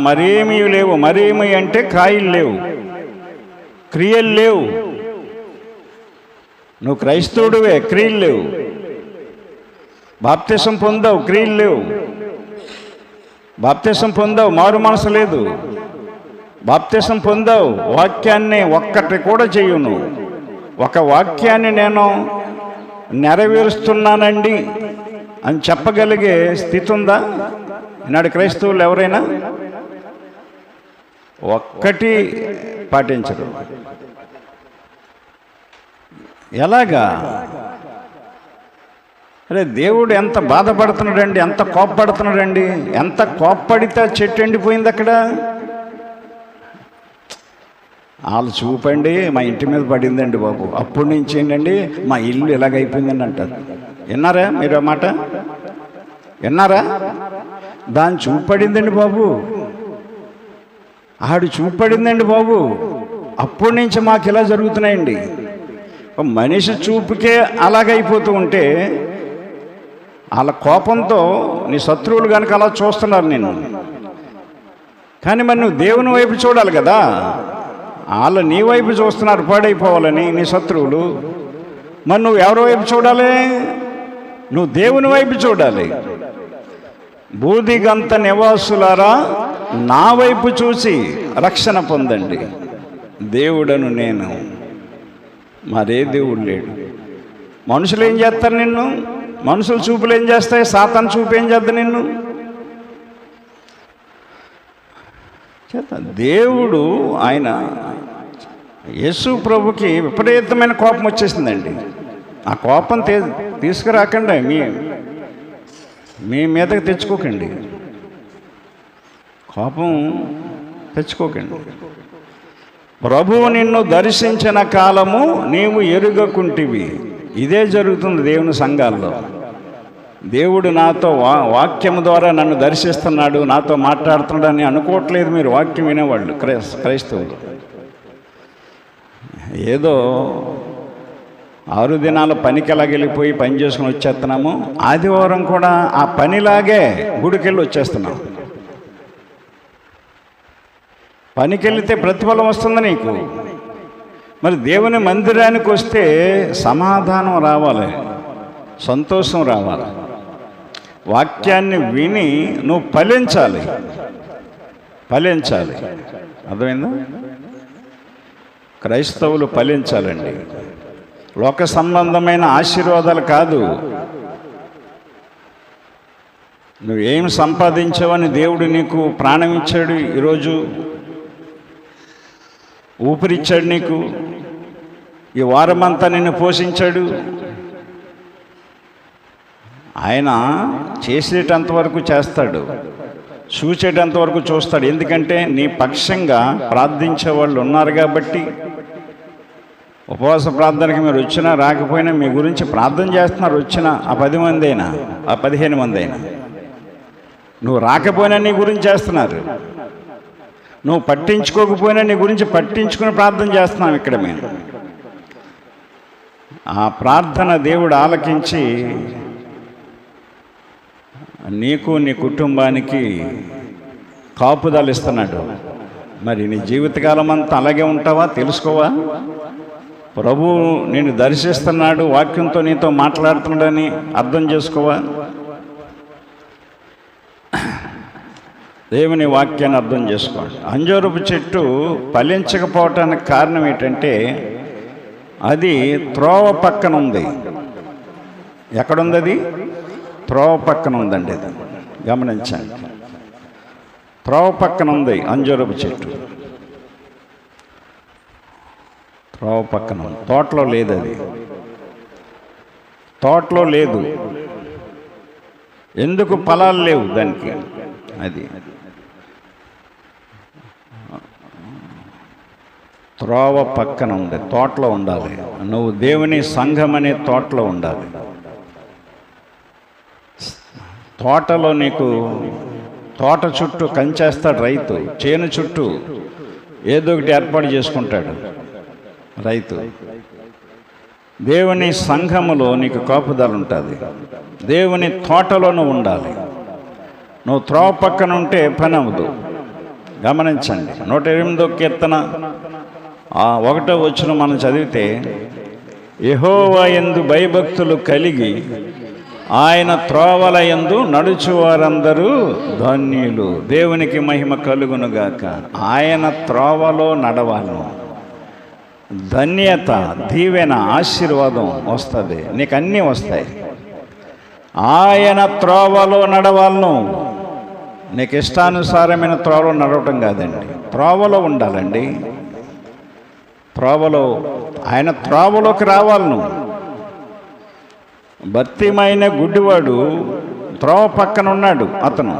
మరేమీ లేవు. మరేమి అంటే కాయలు లేవు, క్రియలు లేవు. నువ్వు క్రైస్తవుడివే, క్రియలు లేవు. బాప్తిసం పొందావు, క్రియలు లేవు. బాప్తిసం పొందావు, మారు మనసు లేదు. బాప్తిసం పొందావు, వాక్యాన్ని ఒక్కటి కూడా చెయ్యు. నువ్వు ఒక వాక్యాన్ని నేను నెరవేరుస్తున్నానండి అని చెప్పగలిగే స్థితి ఉందా? ఈనాడు క్రైస్తవులు ఎవరైనా ఒక్కటి పాటించరు. ఎలాగా? అరే దేవుడు ఎంత బాధపడుతున్నాడండి, ఎంత కోప్పడుతున్నాడండి. ఎంత కోప్పడితే చెట్టు ఎండిపోయింది అక్కడ. వాళ్ళు చూపండి మా ఇంటి మీద పడిందండి బాబు, అప్పటి నుంచి ఏంటండి మా ఇల్లు ఇలాగైపోయిందండి అంటారు. విన్నారా మీరు ఆ మాట? విన్నారా? దాన్ని చూపడిందండి బాబు, ఆడు చూపడిందండి బాబు, అప్పటి నుంచి మాకు ఇలా జరుగుతున్నాయండి. మనిషి చూపుకే అలాగైపోతూ ఉంటే వాళ్ళ కోపంతో నీ శత్రువులు కనుక అలా చూస్తున్నారు నేను. కానీ మరి నువ్వు దేవుని వైపు చూడాలి కదా. వాళ్ళు నీ వైపు చూస్తున్నారు పాడైపోవాలని నీ శత్రువులు. మరి నువ్వు ఎవరి వైపు చూడాలి? నువ్వు దేవుని వైపు చూడాలి. బూదిగంత నివాసులారా నా వైపు చూసి రక్షణ పొందండి. దేవుడను నేను, మరే దేవుడు లేడు. మనుషులు ఏం చేస్తారు నిన్ను? మనుషుల చూపులు ఏం చేస్తాయి? సాతాను చూపు ఏం చేద్దా నిన్ను? దేవుడు ఆయన యేసు ప్రభుకి విపరీతమైన కోపం వచ్చేసిందండి. ఆ కోపం తీసుకురాకండి, మీ మీదకి తెచ్చుకోకండి, కోపం తెచ్చుకోకండి. ప్రభువు నిన్ను దర్శించిన కాలము నీవు ఎరుగకుంటివి. ఇదే జరుగుతుంది దేవుని సంఘాల్లో. దేవుడు నాతో వాక్యం ద్వారా నన్ను దర్శిస్తున్నాడు, నాతో మాట్లాడుతున్నాడు అని అనుకోవట్లేదు మీరు వాక్యం వినేవాళ్ళు క్రైస్తవులు. ఏదో 6 దినాల పనికి ఎలాగెళ్ళిపోయి పని చేసుకుని వచ్చేస్తున్నాము, ఆదివారం కూడా ఆ పనిలాగే గుడికెళ్ళి వచ్చేస్తున్నాం. పనికెళ్తే ప్రతిఫలం వస్తుంది నీకు. మరి దేవుని మందిరానికి వస్తే సమాధానం రావాలి, సంతోషం రావాలి. వాక్యాన్ని విని నువ్వు ఫలించాలి. అర్థమైందా? క్రైస్తవులు ఫలించాలండి. లోక సంబంధమైన ఆశీర్వాదాలు కాదు. నువ్వేం సంపాదించావని దేవుడు నీకు ప్రాణం ఇచ్చాడు, ఈరోజు ఊపిరిచ్చాడు నీకు, ఈ వారమంతా నిన్ను పోషించాడు. ఆయన చేసేటంత వరకు చేస్తాడు, చూసేటంత వరకు చూస్తాడు. ఎందుకంటే నీ పక్షంగా ప్రార్థించే వాళ్ళు ఉన్నారు కాబట్టి. ఉపవాస ప్రార్థనకి మీరు వచ్చినా రాకపోయినా మీ గురించి ప్రార్థన చేస్తున్నారు. వచ్చిన ఆ 10 మంది అయినా ఆ 15 మంది అయినా, నువ్వు రాకపోయినా నీ గురించి చేస్తున్నారు. నువ్వు పట్టించుకోకపోయినా నీ గురించి పట్టించుకుని ప్రార్థన చేస్తున్నాం ఇక్కడ మేము. ఆ ప్రార్థన దేవుడు ఆలకించి నీకు నీ కుటుంబానికి కాపుదలు ఇస్తున్నాడు. మరి నీ జీవితకాలం అంతా అలాగే ఉంటావా? తెలుసుకోవా? ప్రభువు నేను దర్శిస్తున్నాడు, వాక్యంతో నీతో మాట్లాడుతున్నాడని అర్థం చేసుకోవా? దేవుని వాక్యాన్ని అర్థం చేసుకోండి. అంజూరపు చెట్టు ఫలించకపోవటానికి కారణం ఏంటంటే అది త్రోవ పక్కన ఉంది. ఎక్కడుంది అది? త్రోవ పక్కన ఉందండి. అది గమనించండి. త్రోవ పక్కన ఉంది అంజూరపు చెట్టు. త్రోవ పక్కన ఉంది, తోటలో లేదు. అది తోటలో లేదు. ఎందుకు? ఫలాలు లేవు దానికి. అది త్రోవ పక్కన ఉంది, తోటలో ఉండాలి. నువ్వు దేవుని సంఘం అనే తోటలో ఉండాలి. తోటలో నీకు తోట చుట్టూ కంచేస్తాడు రైతు, చేను చుట్టూ ఏదో ఒకటి ఏర్పాటు చేసుకుంటాడు రైతు. దేవుని సంఘములో నీకు కాపుదల ఉంటుంది. దేవుని తోటలో నువ్వు ఉండాలి. నువ్వు త్రోవ పక్కన ఉంటే పని అవ్వదు. గమనించండి. 108వ కీర్తన 1వ వచనం మనం చదివితే, యెహోవా యందు భయభక్తులు కలిగి ఆయన త్రోవల యందు నడుచువారందరూ ధన్యులు. దేవునికి మహిమ కలుగునుగాక. ఆయన త్రోవలో నడవాలను. ధన్యత, దీవెన, ఆశీర్వాదం వస్తుంది. నీకు అన్నీ వస్తాయి. ఆయన త్రోవలో నడవాలను. నీకు ఇష్టానుసారమైన త్రోవలో నడవటం కాదండి, త్రోవలో ఉండాలండి. త్రోవలో ఆయన త్రోవలోకి రావాలి నువ్వు. భర్తీమైన గుడ్డివాడు త్రోవ పక్కన ఉన్నాడు. అతను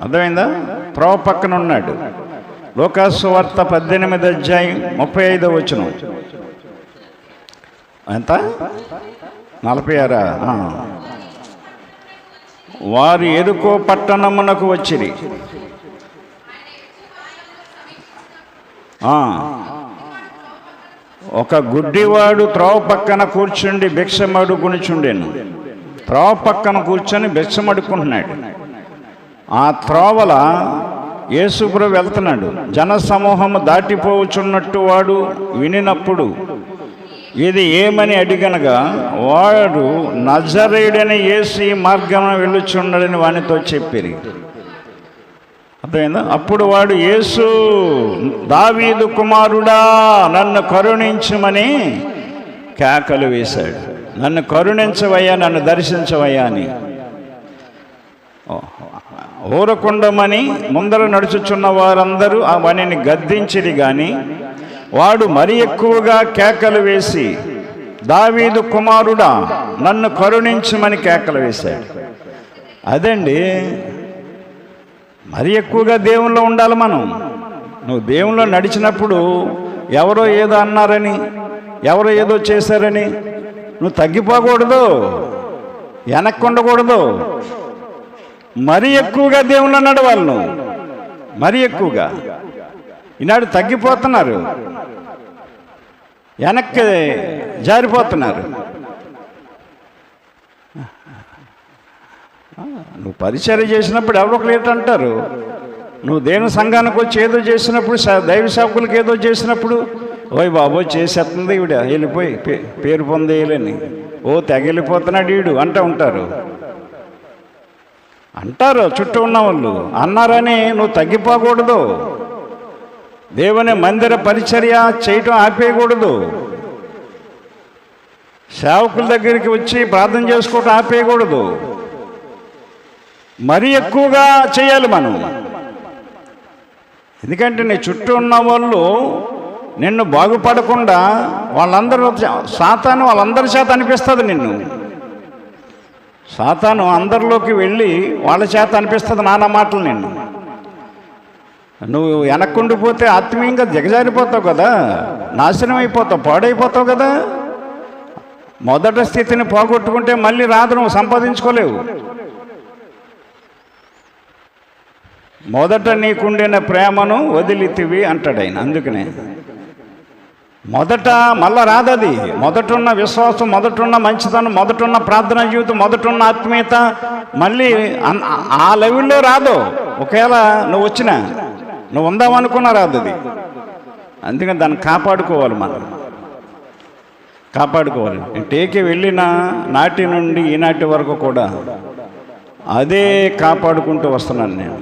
అర్థమైందా? త్రోవ పక్కన ఉన్నాడు. లోకాసు వార్త 18:35 ఎంత 46. వారు ఎరుకో పట్టణమునకు వచ్చిరి. ఒక గుడ్డివాడు త్రోవ పక్కన కూర్చుండి భిక్షమడుకునిచుండెను. త్రోవ పక్కన కూర్చొని భిక్షమడుకుంటున్నాడు. ఆ త్రోవల యేసుప్రభు వెళ్తున్నాడు. జనసమూహము దాటిపోవచ్చున్నట్టు వాడు వినినప్పుడు ఇది ఏమని అడిగనగా, వాడు నజరేయుడని యేసు ఈ మార్గమున వెళ్ళుచున్నాడని వానితో చెప్పిరి. అర్థమైందా? అప్పుడు వాడు, యేసు దావీదు కుమారుడా నన్ను కరుణించమని కేకలు వేశాడు. నన్ను కరుణించవయ్యా, నన్ను దర్శించవయ్యా అని. ఊరకుండమని ముందర నడుచుచున్న వారందరూ ఆ వానిని గద్దించిరి. కానీ వాడు మరి ఎక్కువగా కేకలు వేసి, దావీదు కుమారుడా నన్ను కరుణించమని కేకలు వేశాడు. అదండి, మరి ఎక్కువగా దేవుల్లో ఉండాలి మనం. నువ్వు దేవుల్లో నడిచినప్పుడు ఎవరో ఏదో అన్నారని, ఎవరో ఏదో చేశారని నువ్వు తగ్గిపోకూడదు, వెనక్కి ఉండకూడదు. మరీ ఎక్కువగా దేవుల్లో నడవాలి నువ్వు. మరీ ఎక్కువగా ఈనాడు తగ్గిపోతున్నారు, వెనక్కి జారిపోతున్నారు. నువ్వు పరిచర్య చేసినప్పుడు ఎవరో ఒకరు ఏంటంటారు, నువ్వు దేవుని సంఘానికి వచ్చి ఏదో చేసినప్పుడు, దైవ సేవకులకు ఏదో చేసినప్పుడు, ఓయ్ బాబోయ్ చేసేస్తుంది ఈవిడ, వెళ్ళిపోయి పేరు పొందేయాలని, ఓ తెగెళ్ళిపోతున్నాడు ఈడు అంటూ ఉంటారు. అంటారు చుట్టూ ఉన్న వాళ్ళు. అన్నారని నువ్వు తగ్గిపోకూడదు. దేవుని మందిర పరిచర్య చేయటం ఆపేయకూడదు. సేవకుల దగ్గరికి వచ్చి ప్రార్థన చేసుకోవటం ఆపేయకూడదు. మరీ ఎక్కువగా చేయాలి మనం. ఎందుకంటే నీ చుట్టూ ఉన్న వాళ్ళు నిన్ను బాగుపడకుండా వాళ్ళందరూ, సాతాను వాళ్ళందరి చేత అనిపిస్తుంది నిన్ను. సాతాను అందరిలోకి వెళ్ళి వాళ్ళ చేత అనిపిస్తుంది నానా మాటలు నిన్ను. నువ్వు వెనక్కుండిపోతే ఆత్మీయంగా దిగజారిపోతావు కదా, నాశనం అయిపోతావు, పాడైపోతావు కదా. మొదటి స్థితిని పోగొట్టుకుంటే మళ్ళీ రాదు, నువ్వు సంపాదించుకోలేవు. మొదట నీకుండిన ప్రేమను వదిలితివి అంటాడు ఆయన. అందుకనే మొదట మళ్ళా రాదది. మొదటున్న విశ్వాసం, మొదటున్న మంచితనం, మొదటున్న ప్రార్థనా జీవితం, మొదటున్న ఆత్మీయత మళ్ళీ ఆ లెవెల్లో రాదు. ఒకవేళ నువ్వు వచ్చినా, నువ్వు ఉందామనుకున్నా రాదు అది. అందుకని దాన్ని కాపాడుకోవాలి, మనం కాపాడుకోవాలి. టేకి వెళ్ళిన నాటి నుండి ఈనాటి వరకు కూడా అదే కాపాడుకుంటూ వస్తున్నాను నేను.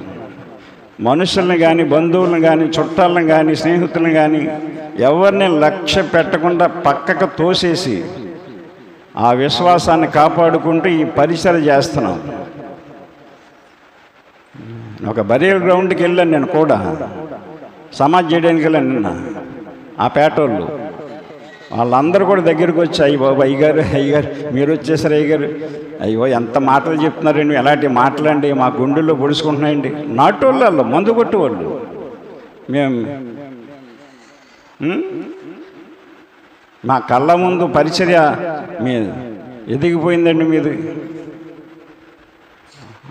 మనుషుల్ని కానీ, బంధువులను కానీ, చుట్టాలను కానీ, స్నేహితులను కానీ ఎవరిని లక్ష్య పెట్టకుండా పక్కకు తోసేసి ఆ విశ్వాసాన్ని కాపాడుకుంటూ ఈ పరిచయం చేస్తున్నాం. ఒక బరియల్ గ్రౌండ్కి వెళ్ళాను నేను కూడా, సమాజ్ చేయడానికి వెళ్ళాను నిన్న. ఆ పేటోళ్ళు వాళ్ళందరూ కూడా దగ్గరికి వచ్చి, అయ్యి బాబు అయ్యగారు మీరు వచ్చేసారు అయ్యగారు, అయ్యో ఎంత మాటలు చెప్తున్నారండి, ఎలాంటి మాటలండి మా గుండెల్లో పొడుచుకుంటున్నాయండి. నాటోళ్ళు వాళ్ళు, మందు కొట్టు వాళ్ళు. మేము మా కళ్ళ ముందు పరిచర్య మీ ఎదిగిపోయిందండి మీది.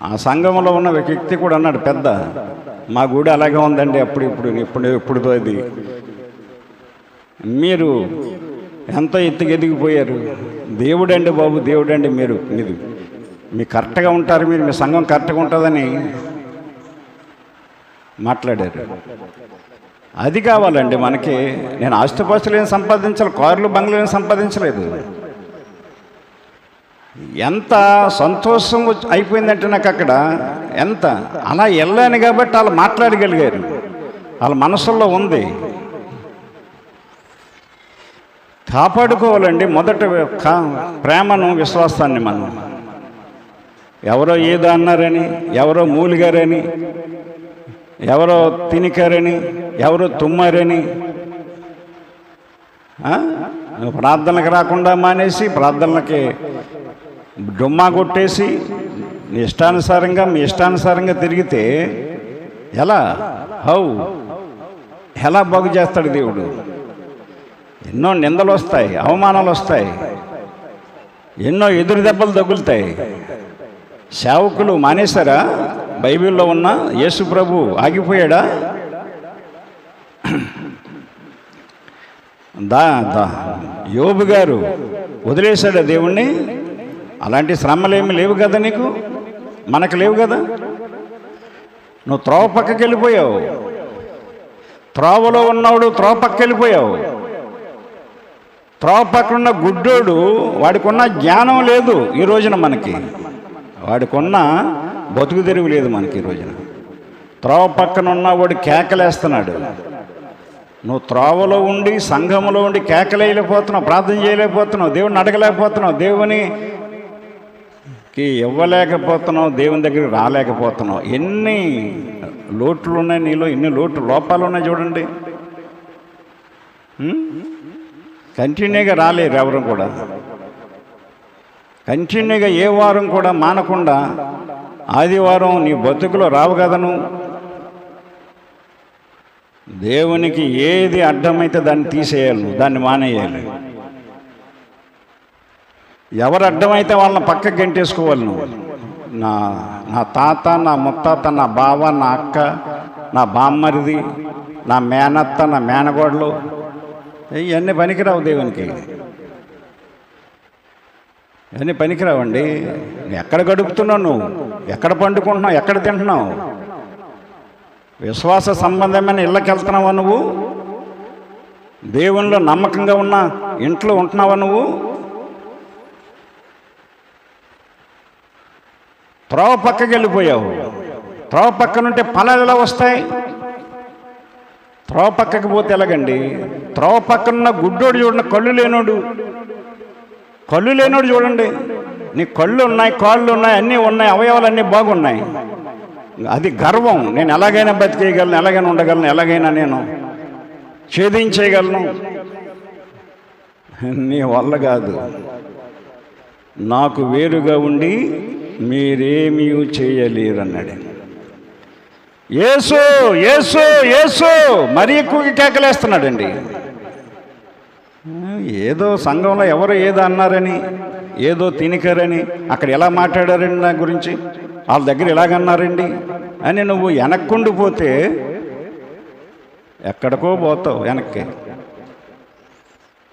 ఆ సంఘంలో ఉన్న వ్యక్తి కూడా అన్నాడు, పెద్ద, మా గుడి అలాగే ఉందండి ఎప్పుడుతో ఇది, మీరు ఎంతో ఎత్తుకు ఎదిగిపోయారు. దేవుడండి బాబు, దేవుడండి మీరు కరెక్ట్గా ఉంటారు, మీరు మీ సంఘం కరెక్ట్గా ఉంటుందని మాట్లాడారు. అది కావాలండి మనకి. నేను ఆస్తిపాస్తులు ఏం సంపాదించాలి, కార్లు బంగ్లు ఏం సంపాదించలేదు. ఎంత సంతోషం అయిపోయిందంటే నాకు అక్కడ, ఎంత అలా వెళ్ళాను కాబట్టి వాళ్ళు మాట్లాడగలిగారు, వాళ్ళ మనసుల్లో ఉంది. కాపాడుకోవాలండి మొదట ప్రేమను, విశ్వాసాన్ని మనం. ఎవరో ఏదో అన్నారని, ఎవరో మూలిగారని, ఎవరో తినికారని, ఎవరో తుమ్మారని ప్రార్థనలకు రాకుండా మానేసి, ప్రార్థనలకి డుమ్మా కొట్టేసి మీ ఇష్టానుసారంగా తిరిగితే ఎలా ఎలా బాగు చేస్తాడు దేవుడు? ఎన్నో నిందలు వస్తాయి, అవమానాలు వస్తాయి, ఎన్నో ఎదురు దెబ్బలు తగులుతాయి. సేవకులు మానేశారా? బైబిల్లో ఉన్న యేసు ప్రభు ఆగిపోయాడా? యోబు గారు వదిలేశాడా దేవుణ్ణి? అలాంటి శ్రమలేమి లేవు కదా నీకు, మనకు లేవు కదా. నువ్వు త్రోవ పక్కకి వెళ్ళిపోయావు, త్రోవలో ఉన్నవాడు త్రోవ పక్కకి వెళ్ళిపోయావు. త్రోవ పక్కన గుడ్డోడు, వాడికి ఉన్న జ్ఞానం లేదు ఈ రోజున, మనకి వాడికి ఉన్న బతుకు తెరువు లేదు మనకి ఈ రోజున. త్రోవ పక్కన ఉన్నవాడు కేకలేస్తున్నాడు, నువ్వు త్రోవలో ఉండి సంఘంలో ఉండి కేకలేయలేకపోతున్నావు, ప్రార్థన చేయలేకపోతున్నావు, దేవుడిని అడగలేకపోతున్నావు, దేవునికి ఇవ్వలేకపోతున్నావు, దేవుని దగ్గరికి రాలేకపోతున్నావు. ఎన్ని లోట్లు ఉన్నాయి నీలో, ఎన్ని లోపాలు ఉన్నాయి చూడండి. కంటిన్యూగా రాలేరు ఎవరు కూడా. కంటిన్యూగా ఏ వారం కూడా మానకుండా ఆదివారం నీ బతుకులో రావు కదను. దేవునికి ఏది అడ్డమైతే దాన్ని తీసేయాలి, దాన్ని మానేయాలి. ఎవరు అడ్డమైతే వాళ్ళని పక్కకి గెంటేసుకోవాలి నువ్వు. నా తాత, నా ముత్తాత, నా బావ, నా అక్క, నా బామ్మరిది, నా మేనత్త, నా మేనగోడలు, ఇవన్నీ పనికిరావు దేవునికి. ఇవన్నీ పనికిరావండి. ఎక్కడ గడుపుతున్నావు నువ్వు? ఎక్కడ పండుకుంటున్నావు? ఎక్కడ తింటున్నావు? విశ్వాస సంబంధమైన ఇళ్ళకి వెళ్తున్నావా నువ్వు? దేవునిలో నమ్మకంగా ఉన్న ఇంట్లో ఉంటున్నావా నువ్వు? త్రోవ పక్కకి వెళ్ళిపోయావు. త్రోవ పక్కనుంటే ఫలాలు ఎలా వస్తాయి? త్రోవ పక్కకి పోతే ఎలాగండి? త్రోవ పక్కనున్న గుడ్డోడు చూడండి, కళ్ళు లేనోడు చూడండి. నీ కళ్ళు ఉన్నాయి, కాళ్ళు ఉన్నాయి, అన్నీ ఉన్నాయి, అవయవాలు అన్నీ బాగున్నాయి. అది గర్వం. నేను ఎలాగైనా బతికేయగలను, ఎలాగైనా ఉండగలను, ఎలాగైనా నేను ఛేదించేయగలను. నీ వల్ల కాదు. నాకు వేరుగా ఉండి మీరేమీ చేయలేరు అన్నాడు. యేసు యేసు యేసు మరీ ఎక్కువగా కేకలేస్తున్నాడండి. ఏదో సంఘంలో ఎవరో ఏదో అన్నారని, ఏదో తినికారని, అక్కడ ఎలా మాట్లాడారండి నా గురించి, వాళ్ళ దగ్గర ఎలాగన్నారండి అని నువ్వు వెనక్కుండిపోతే ఎక్కడికో పోతావు వెనక్కి.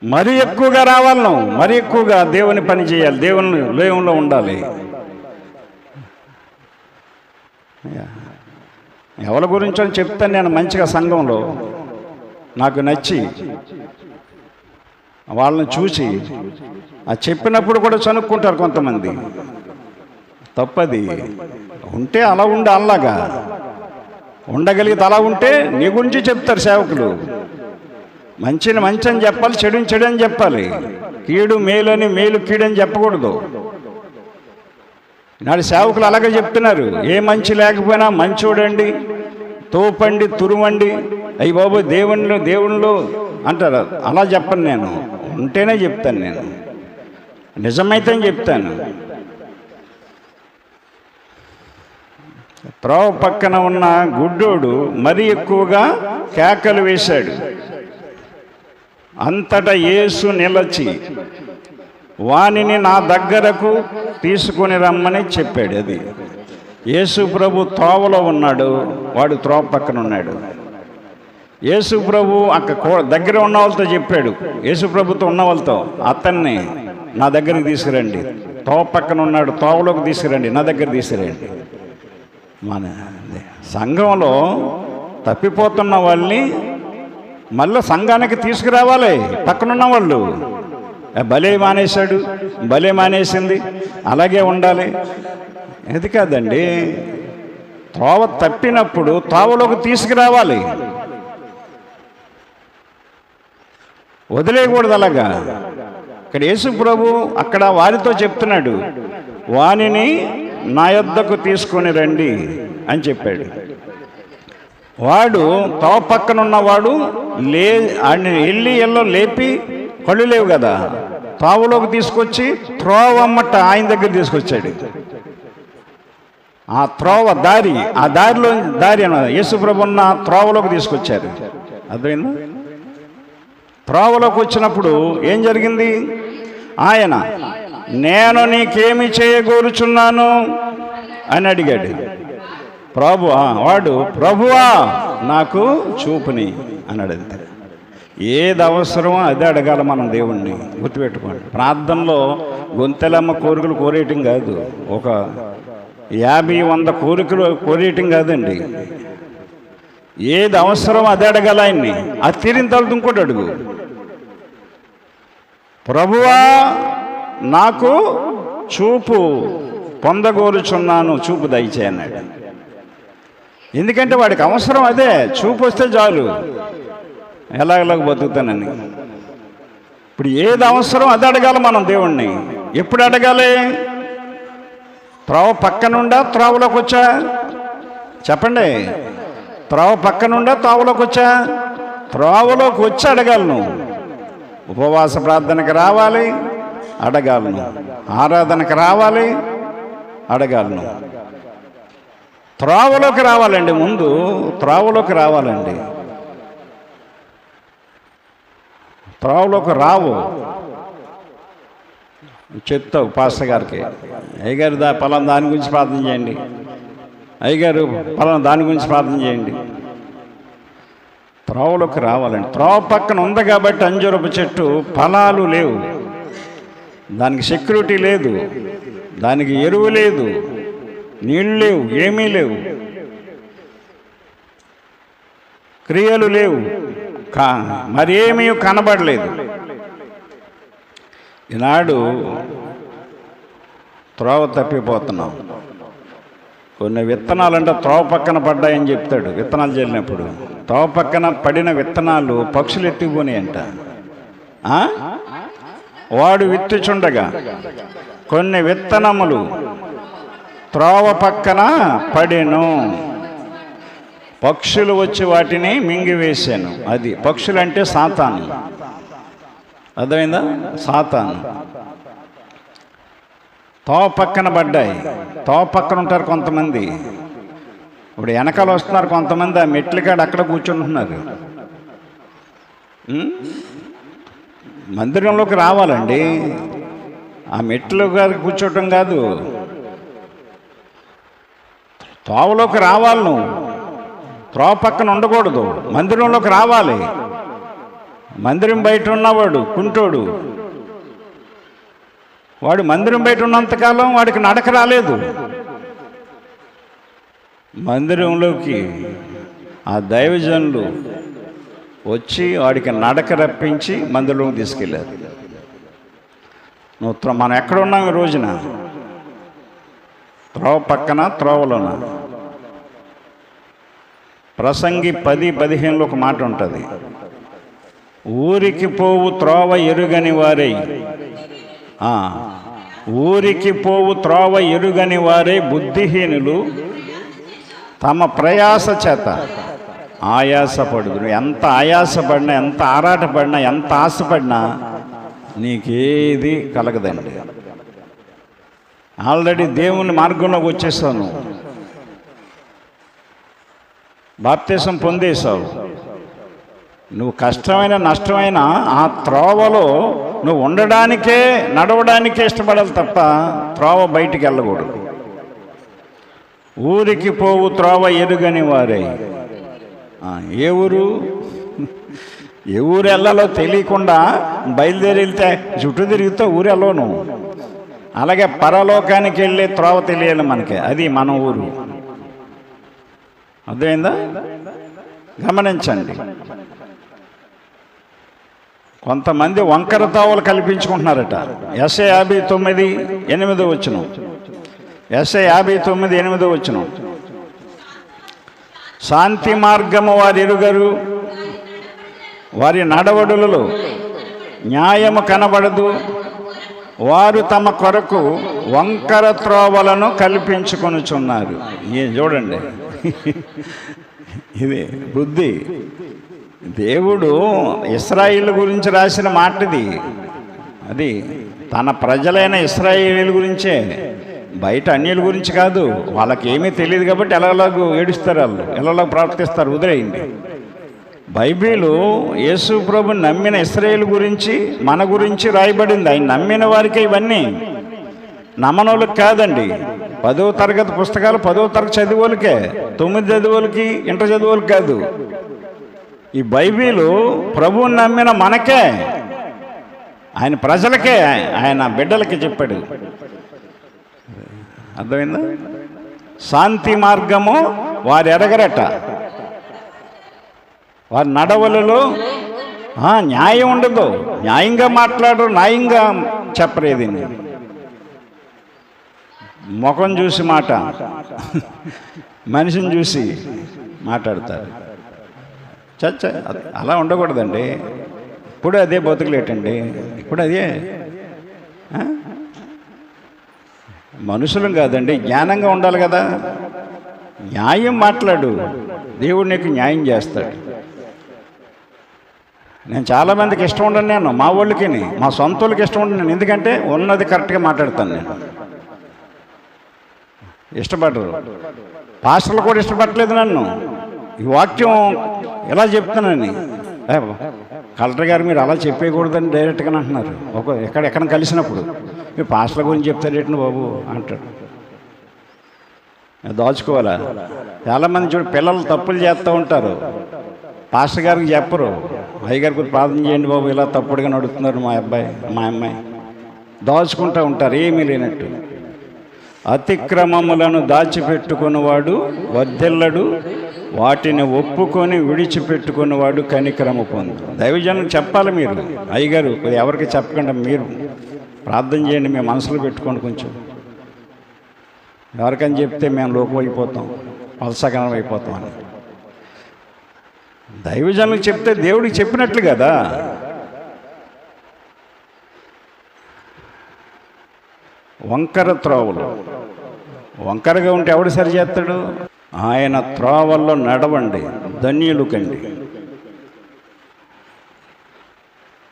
మరీ ఎక్కువగా రావాలి నువ్వు, మరీ ఎక్కువగా దేవుని పని చేయాలి, దేవునిలో ఉండాలి. ఎవరి గురించో చెప్తాను నేను మంచిగా సంఘంలో నాకు నచ్చి వాళ్ళని చూసి చెప్పినప్పుడు కూడా చనుక్కుంటారు కొంతమంది. తప్పది. ఉంటే అలా ఉండి అలాగా ఉండగలిగితే అలా ఉంటే నీ గురించి చెప్తారు సేవకులు. మంచిని మంచి అని చెప్పాలి, చెడుని చెడు అని చెప్పాలి. కీడు మేలని, మేలు కీడు అని చెప్పకూడదు. నాడు సేవకులు అలాగే చెప్తున్నారు. ఏ మంచి లేకపోయినా మంచోడండి, తోపండి, తురుమండి, అయ్యి బాబు దేవుళ్ళు అంటారు. అలా చెప్పను నేను, ఉంటేనే చెప్తాను. నేను నిజమైతే చెప్తాను. త్రోవ పక్కన ఉన్న గుడ్డోడు మరీ ఎక్కువగా కేకలు వేశాడు. అంతటా యేసు నిలచి వానిని నా దగ్గరకు తీసుకొని రమ్మని చెప్పాడు. అది యేసు ప్రభు త్రోవలో ఉన్నాడు, వాడు త్రోవ పక్కన ఉన్నాడు. యేసు ప్రభు దగ్గర ఉన్న వాళ్ళతో చెప్పాడు, యేసు ప్రభుతో ఉన్న వాళ్ళతో, అతన్ని నా దగ్గరికి తీసుకురండి, త్రోవ పక్కన ఉన్నాడు, త్రోవలోకి తీసుకురండి, నా దగ్గర తీసుకురండి. మన సంఘంలో తప్పిపోతున్న వాళ్ళని మళ్ళీ సంఘానికి తీసుకురావాలి. పక్కనున్న వాళ్ళు భలే మానేశాడు, భలే మానేసింది, అలాగే ఉండాలి. ఇది కాదండి. త్రోవ తప్పినప్పుడు త్రోవలోకి తీసుకురావాలి, వదిలేయకూడదు అలాగా. ఇక్కడ యేసు ప్రభు అక్కడ వారితో చెప్తున్నాడు, వానిని నా యొద్దకు తీసుకొని రండి అని చెప్పాడు. వాడు తవ పక్కనున్నవాడు ఆయన ఎల్లో లేపి, కళ్ళు లేవు కదా, తావులోకి తీసుకొచ్చి త్రోవమ్మట ఆయన దగ్గర తీసుకొచ్చాడు. ఆ త్రోవ దారి, ఆ దారి యేసుప్రభు ఉన్న త్రోవలోకి తీసుకొచ్చారు. అర్థమైందా? త్రోవలోకి వచ్చినప్పుడు ఏం జరిగింది? ఆయన నేను నీకేమి చేయగోరుచున్నాను అని అడిగాడు. వాడు ప్రభువా నాకు చూపుని అన్నాడు. అంతే. ఏది అవసరమో అదే అడగాలి మనం దేవుణ్ణి. గుర్తుపెట్టుకోండి, ప్రార్థనలో గొంతెలమ్మ కోరికలు కోరేయటం కాదు, ఒక 50-100 కోరికలు కోరేయటం కాదండి. ఏది అవసరమో అదే అడగాలి ఆయన్ని. అది తీరిన తర్వాత ఇంకోటి అడుగు. ప్రభువా నాకు చూపు పొందగోరుచున్నాను, చూపు దయచేయి అన్నాడు. ఎందుకంటే వాడికి అవసరం అదే, చూపు వస్తే చాలు, ఎలాగలాగ బతుకుతానని. ఇప్పుడు ఏది అవసరం అది అడగాలి మనం దేవుణ్ణి. ఎప్పుడు అడగాలి? త్రోవ పక్కనుండా త్రోవలోకి వచ్చా? చెప్పండి. త్రోవ పక్కనుండా త్రోవలోకి వచ్చా? త్రోవలోకి వచ్చి అడగాలి. నువ్వు ఉపవాస ప్రార్థనకి రావాలి, అడగాలి. ఆరాధనకు రావాలి, అడగాలి. త్రోవలోకి రావాలండి. ముందు త్రోవలోకి రావాలండి. త్రోవలోకి రావు చెప్తావు పాస్టర్ గారికి, అయ్యగారు పలానా దాని గురించి ప్రార్థన చేయండి, అయ్యగారు పలానా దాని గురించి ప్రార్థన చేయండి. త్రోవలోకి రావాలండి. త్రోవ పక్కన ఉంది కాబట్టి అంజూరపు చెట్టు ఫలాలు లేవు, దానికి సెక్యూరిటీ లేదు, దానికి ఎరువు లేదు, నీళ్ళు లేవు, ఏమీ లేవు, క్రియలు లేవు, మరేమీ కనబడలేదు. ఈనాడు త్రోవ తప్పిపోతున్నాం. కొన్ని విత్తనాలంటే త్రోవ పక్కన పడ్డాయని చెప్తాడు. విత్తనాలు చల్లినప్పుడు త్రోవ పక్కన పడిన విత్తనాలు పక్షులు ఎత్తుకుపోయాయంట. వాడు విత్తుచుండగా కొన్ని విత్తనములు త్రోవ పక్కన పడెను, పక్షులు వచ్చి వాటిని మింగివేశాను. అది పక్షులు అంటే సాతాను. అర్థమైందా? సాతాను. త్రోవ పక్కన పడ్డాయి. త్రోవ పక్కన ఉంటారు కొంతమంది. ఇప్పుడు వెనకాల వస్తున్నారు కొంతమంది, ఆ మెట్ల కాడ అక్కడ కూర్చుంటున్నారు. మందిరంలోకి రావాలండి, ఆ మెట్లు గారు కూర్చోవటం కాదు, త్రోవలోకి రావాలి. నువ్వు త్రోవ పక్కన ఉండకూడదు, మందిరంలోకి రావాలి. మందిరం బయట ఉన్నవాడు కుంటోడు, వాడు మందిరం బయట ఉన్నంతకాలం వాడికి నడక రాలేదు. మందిరంలోకి ఆ దైవజనులు వచ్చి వాడికి నడక రప్పించి మందిరంలోకి తీసుకెళ్ళారు. మనం ఎక్కడ ఉన్నాం ఈ రోజున? త్రోవ పక్కన, త్రోవలోన. ప్రసంగి 10:15 ఒక మాట ఉంటుంది, ఊరికి పోవు త్రోవ ఎరుగని వారై, ఊరికి పోవు త్రోవ ఎరుగని వారే బుద్ధిహీనులు తమ ప్రయాస చేత ఆయాసపడుదురు. ఎంత ఆయాసపడినా, ఎంత ఆరాటపడినా, ఎంత ఆశపడినా నీకేది కలగదండి. ఆల్రెడీ దేవుని మార్గంలోకి వచ్చేసావు, బాప్తిసం పొందేశావు. నువ్వు కష్టమైన నష్టమైన ఆ త్రోవలో నువ్వు ఉండడానికే, నడవడానికే ఇష్టపడాలి తప్ప త్రోవ బయటికి వెళ్ళకూడదు. ఊరికి పోవు త్రోవ ఎరుగని వారే. ఏ ఊరు వెళ్ళాలో తెలియకుండా బయలుదేరి వెళ్తే చుట్టూ తిరిగితే ఊరు వెళ్ళను. అలాగే పరలోకానికి వెళ్ళే త్రోవ తెలియాలి మనకి, అది మన ఊరు. అర్థమైందా? గమనించండి. కొంతమంది వంకర తావులు కల్పించుకుంటున్నారట. యెషయా 59:8 యెషయా 59:8 శాంతి మార్గము వారు ఎరుగరు, వారి నడవడులలో న్యాయము కనబడదు, వారు తమ కొరకు వంకర త్రోవలను కల్పించుకొనుచున్నారు. చూడండి, ఇది బుద్ధి. దేవుడు ఇశ్రాయేలు గురించి రాసిన మాట ఇది. అది తన ప్రజలైన ఇశ్రాయేలీల గురించే, బయట అన్యుల గురించి కాదు. వాళ్ళకి ఏమీ తెలియదు కాబట్టి ఎలాగో ఏడుస్తారు, వాళ్ళు ఎలాగో ప్రవర్తిస్తారు. వదిలేయండి. బైబిలు యేసు ప్రభుని నమ్మిన ఇశ్రాయేలు గురించి, మన గురించి రాయబడింది. ఆయన నమ్మిన వారికే ఇవన్నీ, నమ్మనోళ్ళకి కాదండి. 10వ తరగతి పుస్తకాలు 10వ తరగతి చదివోళ్ళకే, 9 చదివోళ్ళకి, ఇంటర్ చదివోళ్ళకి కాదు. ఈ బైబిలు ప్రభువుని నమ్మిన మనకే, ఆయన ప్రజలకే, ఆయన బిడ్డలకి చెప్పాడు. అర్థమైందా? శాంతి మార్గము వారు ఎరగరట, వారి నడవలలో న్యాయం ఉండదు, న్యాయంగా మాట్లాడరు, న్యాయంగా చెప్పరేది. ముఖం చూసి మాట, మనిషిని చూసి మాట్లాడతారు. చచ్చ, అలా ఉండకూడదండి. ఇప్పుడు అదే బతుకులేటండి, ఇప్పుడు అదే. మనుషులం కాదండి, జ్ఞానంగా ఉండాలి కదా. న్యాయం మాట్లాడు, దేవుడు నీకు న్యాయం చేస్తాడు. నేను చాలామందికి ఇష్టం ఉండను, నేను మా వాళ్ళకి, మా సొంత వాళ్ళకి ఇష్టం ఉండను నేను. ఎందుకంటే ఉన్నది కరెక్ట్గా మాట్లాడతాను నేను. ఇష్టపడరు, పాస్టర్లు కూడా ఇష్టపడలేదు నన్ను. ఈ వాక్యం ఎలా చెప్తానని, కలెక్టర్ గారు మీరు అలా చెప్పేయకూడదని డైరెక్ట్గా అంటున్నారు. ఎక్కడ కలిసినప్పుడు మీరు పాస్టర్ల గురించి చెప్తారేంటి బాబు అంటాడు. దాచుకోవాలా? చాలామంది చూడు, పిల్లలు తప్పులు చేస్తూ ఉంటారు, పాస్టర్ గారికి చెప్పరు. అయ్యగారికి కొంచెం ప్రార్థన చేయండి బాబు, ఇలా తప్పుడుగా నడుస్తున్నారు మా అబ్బాయి మా అమ్మాయి. దాచుకుంటూ ఉంటారు ఏమీ లేనట్టు. అతిక్రమములను దాచిపెట్టుకున్నవాడు వర్ధిల్లడు, వాటిని ఒప్పుకొని విడిచిపెట్టుకున్నవాడు కనికరము పొందు. దైవజనం చెప్పాలి మీరు. అయ్యగారు ఎవరికి చెప్పకుండా మీరు ప్రార్థన చేయండి, మేము మనసులో పెట్టుకోండి. కొంచెం ఎవరికని చెప్తే మేము లోకం అయిపోతాం, వలసగనం అయిపోతాం అని. దైవజనులకు చెప్తే దేవుడికి చెప్పినట్లు కదా. వంకర త్రోవలు, వంకరగా ఉంటే ఎవడు సరి చేస్తాడు? ఆయన త్రోవల్లో నడవండి, ధన్యులు కండి.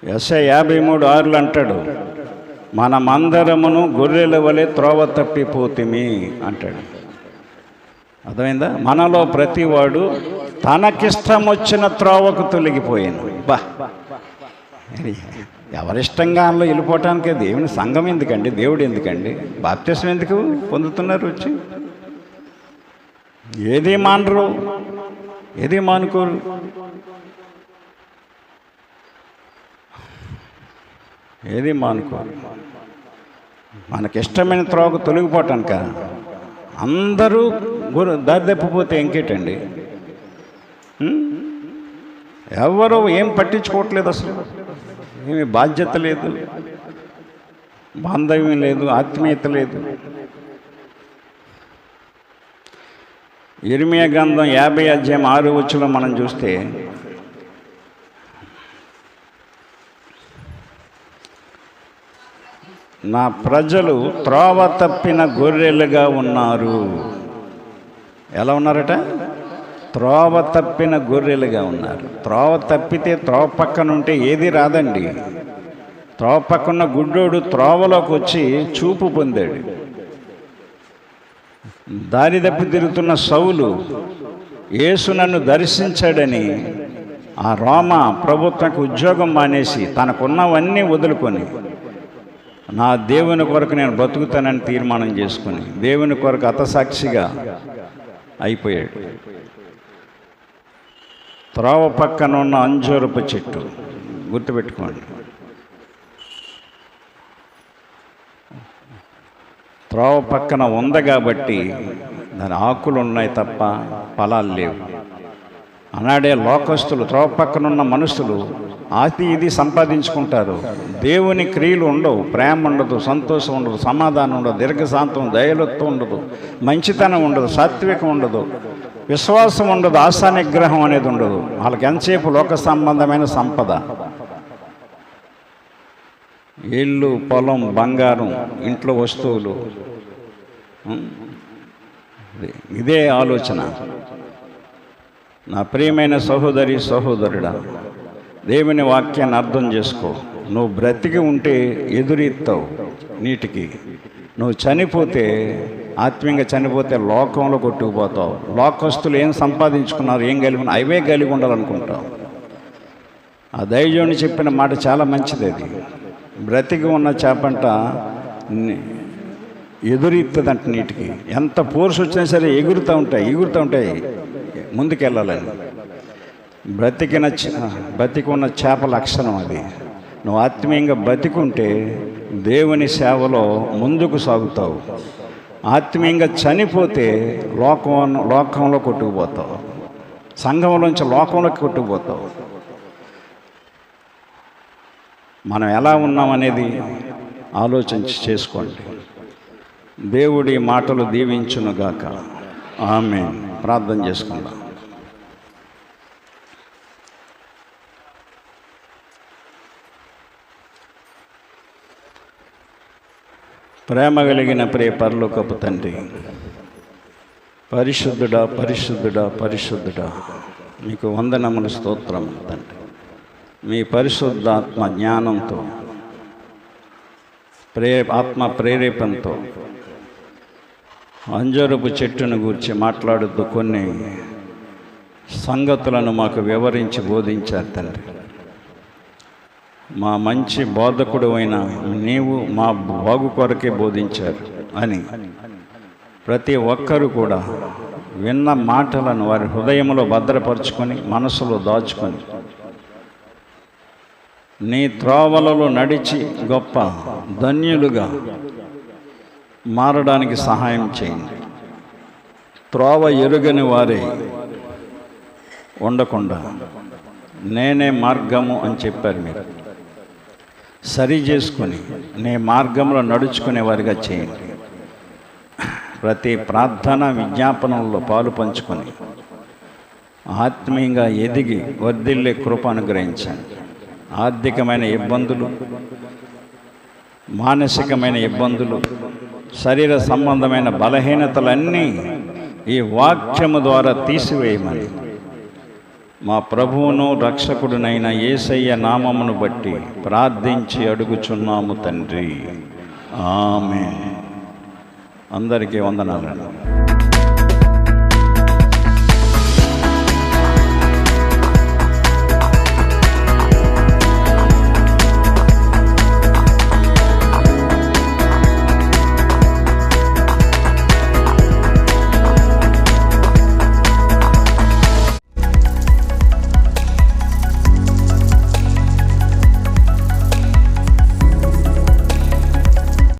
యెషయా 53:6 అంటాడు, మనమందరమును గొర్రెల వలె త్రోవ తప్పిపోతిమి అంటాడు. అర్థమైందా? మనలో ప్రతివాడు తనకిష్టం వచ్చిన త్రోవకు తొలగిపోయాను. ఎవరిష్టంగా అందులో వెళ్ళిపోవటానికి దేవుని సంఘం ఎందుకండి? దేవుడు ఎందుకండి? బాప్తిసం ఎందుకు పొందుతున్నారు వచ్చి? ఏది మానరు, ఏది మానుకోరు. ఏది మానుకోరు. మనకిష్టమైన త్రోవకు తొలగిపోవటానిక? అందరూ దారి తప్పిపోతే ఇంకేటండి? ఎవరు ఏం పట్టించుకోవట్లేదు, అసలు ఏమి బాధ్యత లేదు, బాంధవ్యం లేదు, ఆత్మీయత లేదు. ఇర్మియా గ్రంథం 50:6 మనం చూస్తే, నా ప్రజలు త్రోవ తప్పిన గొర్రెలుగా ఉన్నారు. ఎలా ఉన్నారట? త్రోవ తప్పిన గొర్రెలుగా ఉన్నారు. త్రోవ తప్పితే త్రోవ పక్కన ఉంటే ఏది రాదండి. త్రోవ పక్కన గుడ్డోడు త్రోవలోకి వచ్చి చూపు పొందాడు. దారి తప్పి తిరుగుతున్న సౌలు యేసు నన్ను దర్శించాడని ఆ రోమ ప్రభుత్వకు ఉద్యోగం మానేసి తనకున్నవన్నీ వదులుకొని నా దేవుని కొరకు నేను బతుకుతానని తీర్మానం చేసుకుని దేవుని కొరకు హతసాక్షిగా అయిపోయాడు. త్రోవ పక్కన ఉన్న అంజూరపు చెట్టు గుర్తుపెట్టుకోండి. త్రోవ పక్కన ఉంది కాబట్టి దాని ఆకులు ఉన్నాయి తప్ప ఫలాలు లేవు. అనాడే లోకస్తులు, త్రోవ పక్కన ఉన్న మనుషులు ఆతి ఇది సంపాదించుకుంటారు. దేవుని క్రియలు ఉండవు, ప్రేమ ఉండదు, సంతోషం ఉండదు, సమాధానం ఉండదు, దీర్ఘశాంతం, దయలత్వం ఉండదు, మంచితనం ఉండదు, సాత్వికం ఉండదు, విశ్వాసం ఉండదు, ఆశా నిగ్రహం అనేది ఉండదు. వాళ్ళకి ఎంతసేపు లోక సంబంధమైన సంపద. ఇల్లు, పొలం, బంగారం, ఇంట్లో వస్తువులు. ఇదే ఆలోచన. నా ప్రియమైన సహోదరి, సహోదరుడా, దేవుని వాక్యాన్ని అర్థం చేసుకో. నువ్వు బ్రతికి ఉంటే ఎదురీస్తావు నీటికి. నువ్వు చనిపోతే, ఆత్మీయంగా చనిపోతే లోకంలో కొట్టుకుపోతావు. లోకస్తులు ఏం సంపాదించుకున్నారు, ఏం కలిగి ఉన్నారు, అవే కలిగి ఉండాలనుకుంటావు. ఆ దైవజనుడు చెప్పిన మాట చాలా మంచిది. అది బ్రతికి ఉన్న చేపంట ఎదురీస్తుందంట నీటికి. ఎంత ఫోర్స్ వచ్చినా సరే ఎగురుతూ ఉంటాయి ముందుకెళ్ళాలని. బతికి ఉన్న చేప లక్షణం అది. నువ్వు ఆత్మీయంగా బతికుంటే దేవుని సేవలో ముందుకు సాగుతావు. ఆత్మీయంగా చనిపోతే లోకంలో కొట్టుకుపోతావు. సంఘంలోంచి లోకంలోకి కొట్టుకుపోతావు. మనం ఎలా ఉన్నామనేది ఆలోచించి చేసుకోండి. దేవుడి మాటలు దీవించునుగాక. ఆమేన్. ప్రార్థన చేసుకుందాం. ప్రేమ కలిగిన ప్రియ పరలోకపు తండ్రి, పరిశుద్ధుడా, పరిశుద్ధుడా, పరిశుద్ధుడా, మీకు వందనములు, స్తోత్రం తండ్రి. మీ పరిశుద్ధాత్మ జ్ఞానంతో, ఆత్మ ప్రేరేపణతో అంజూరపు చెట్టును గూర్చి మాట్లాడుతూ కొన్ని సంగతులను మాకు వివరించి బోధించారు తండ్రి. మా మంచి బోధకుడు అయిన నీవు మా బాగు కొరకే బోధించారు అని ప్రతి ఒక్కరూ కూడా విన్న మాటలను వారి హృదయంలో భద్రపరుచుకొని, మనసులో దాచుకొని, నీ త్రోవలలో నడిచి గొప్ప ధన్యులుగా మారడానికి సహాయం చేయండి. త్రోవ ఎరుగని వారే ఉండకుండా నేనే మార్గము అని చెప్పారు. మీరు సరి చేసుకొని నీ మార్గంలో నడుచుకునే వారిగా చేయండి. ప్రతి ప్రార్థన విజ్ఞాపనంలో పాలు పంచుకొని ఆత్మీయంగా ఎదిగి వర్ధిల్లే కృప అనుగ్రహించండి. ఆర్థికమైన ఇబ్బందులు, మానసికమైన ఇబ్బందులు, శరీర సంబంధమైన బలహీనతలన్నీ ఈ వాక్యము ద్వారా తీసివేయమని మా ప్రభువును రక్షకుడునైన యేసయ్య నామమును బట్టి ప్రార్థించి అడుగుచున్నాము తండ్రి. ఆమేన్. అందరికీ వందనాలు.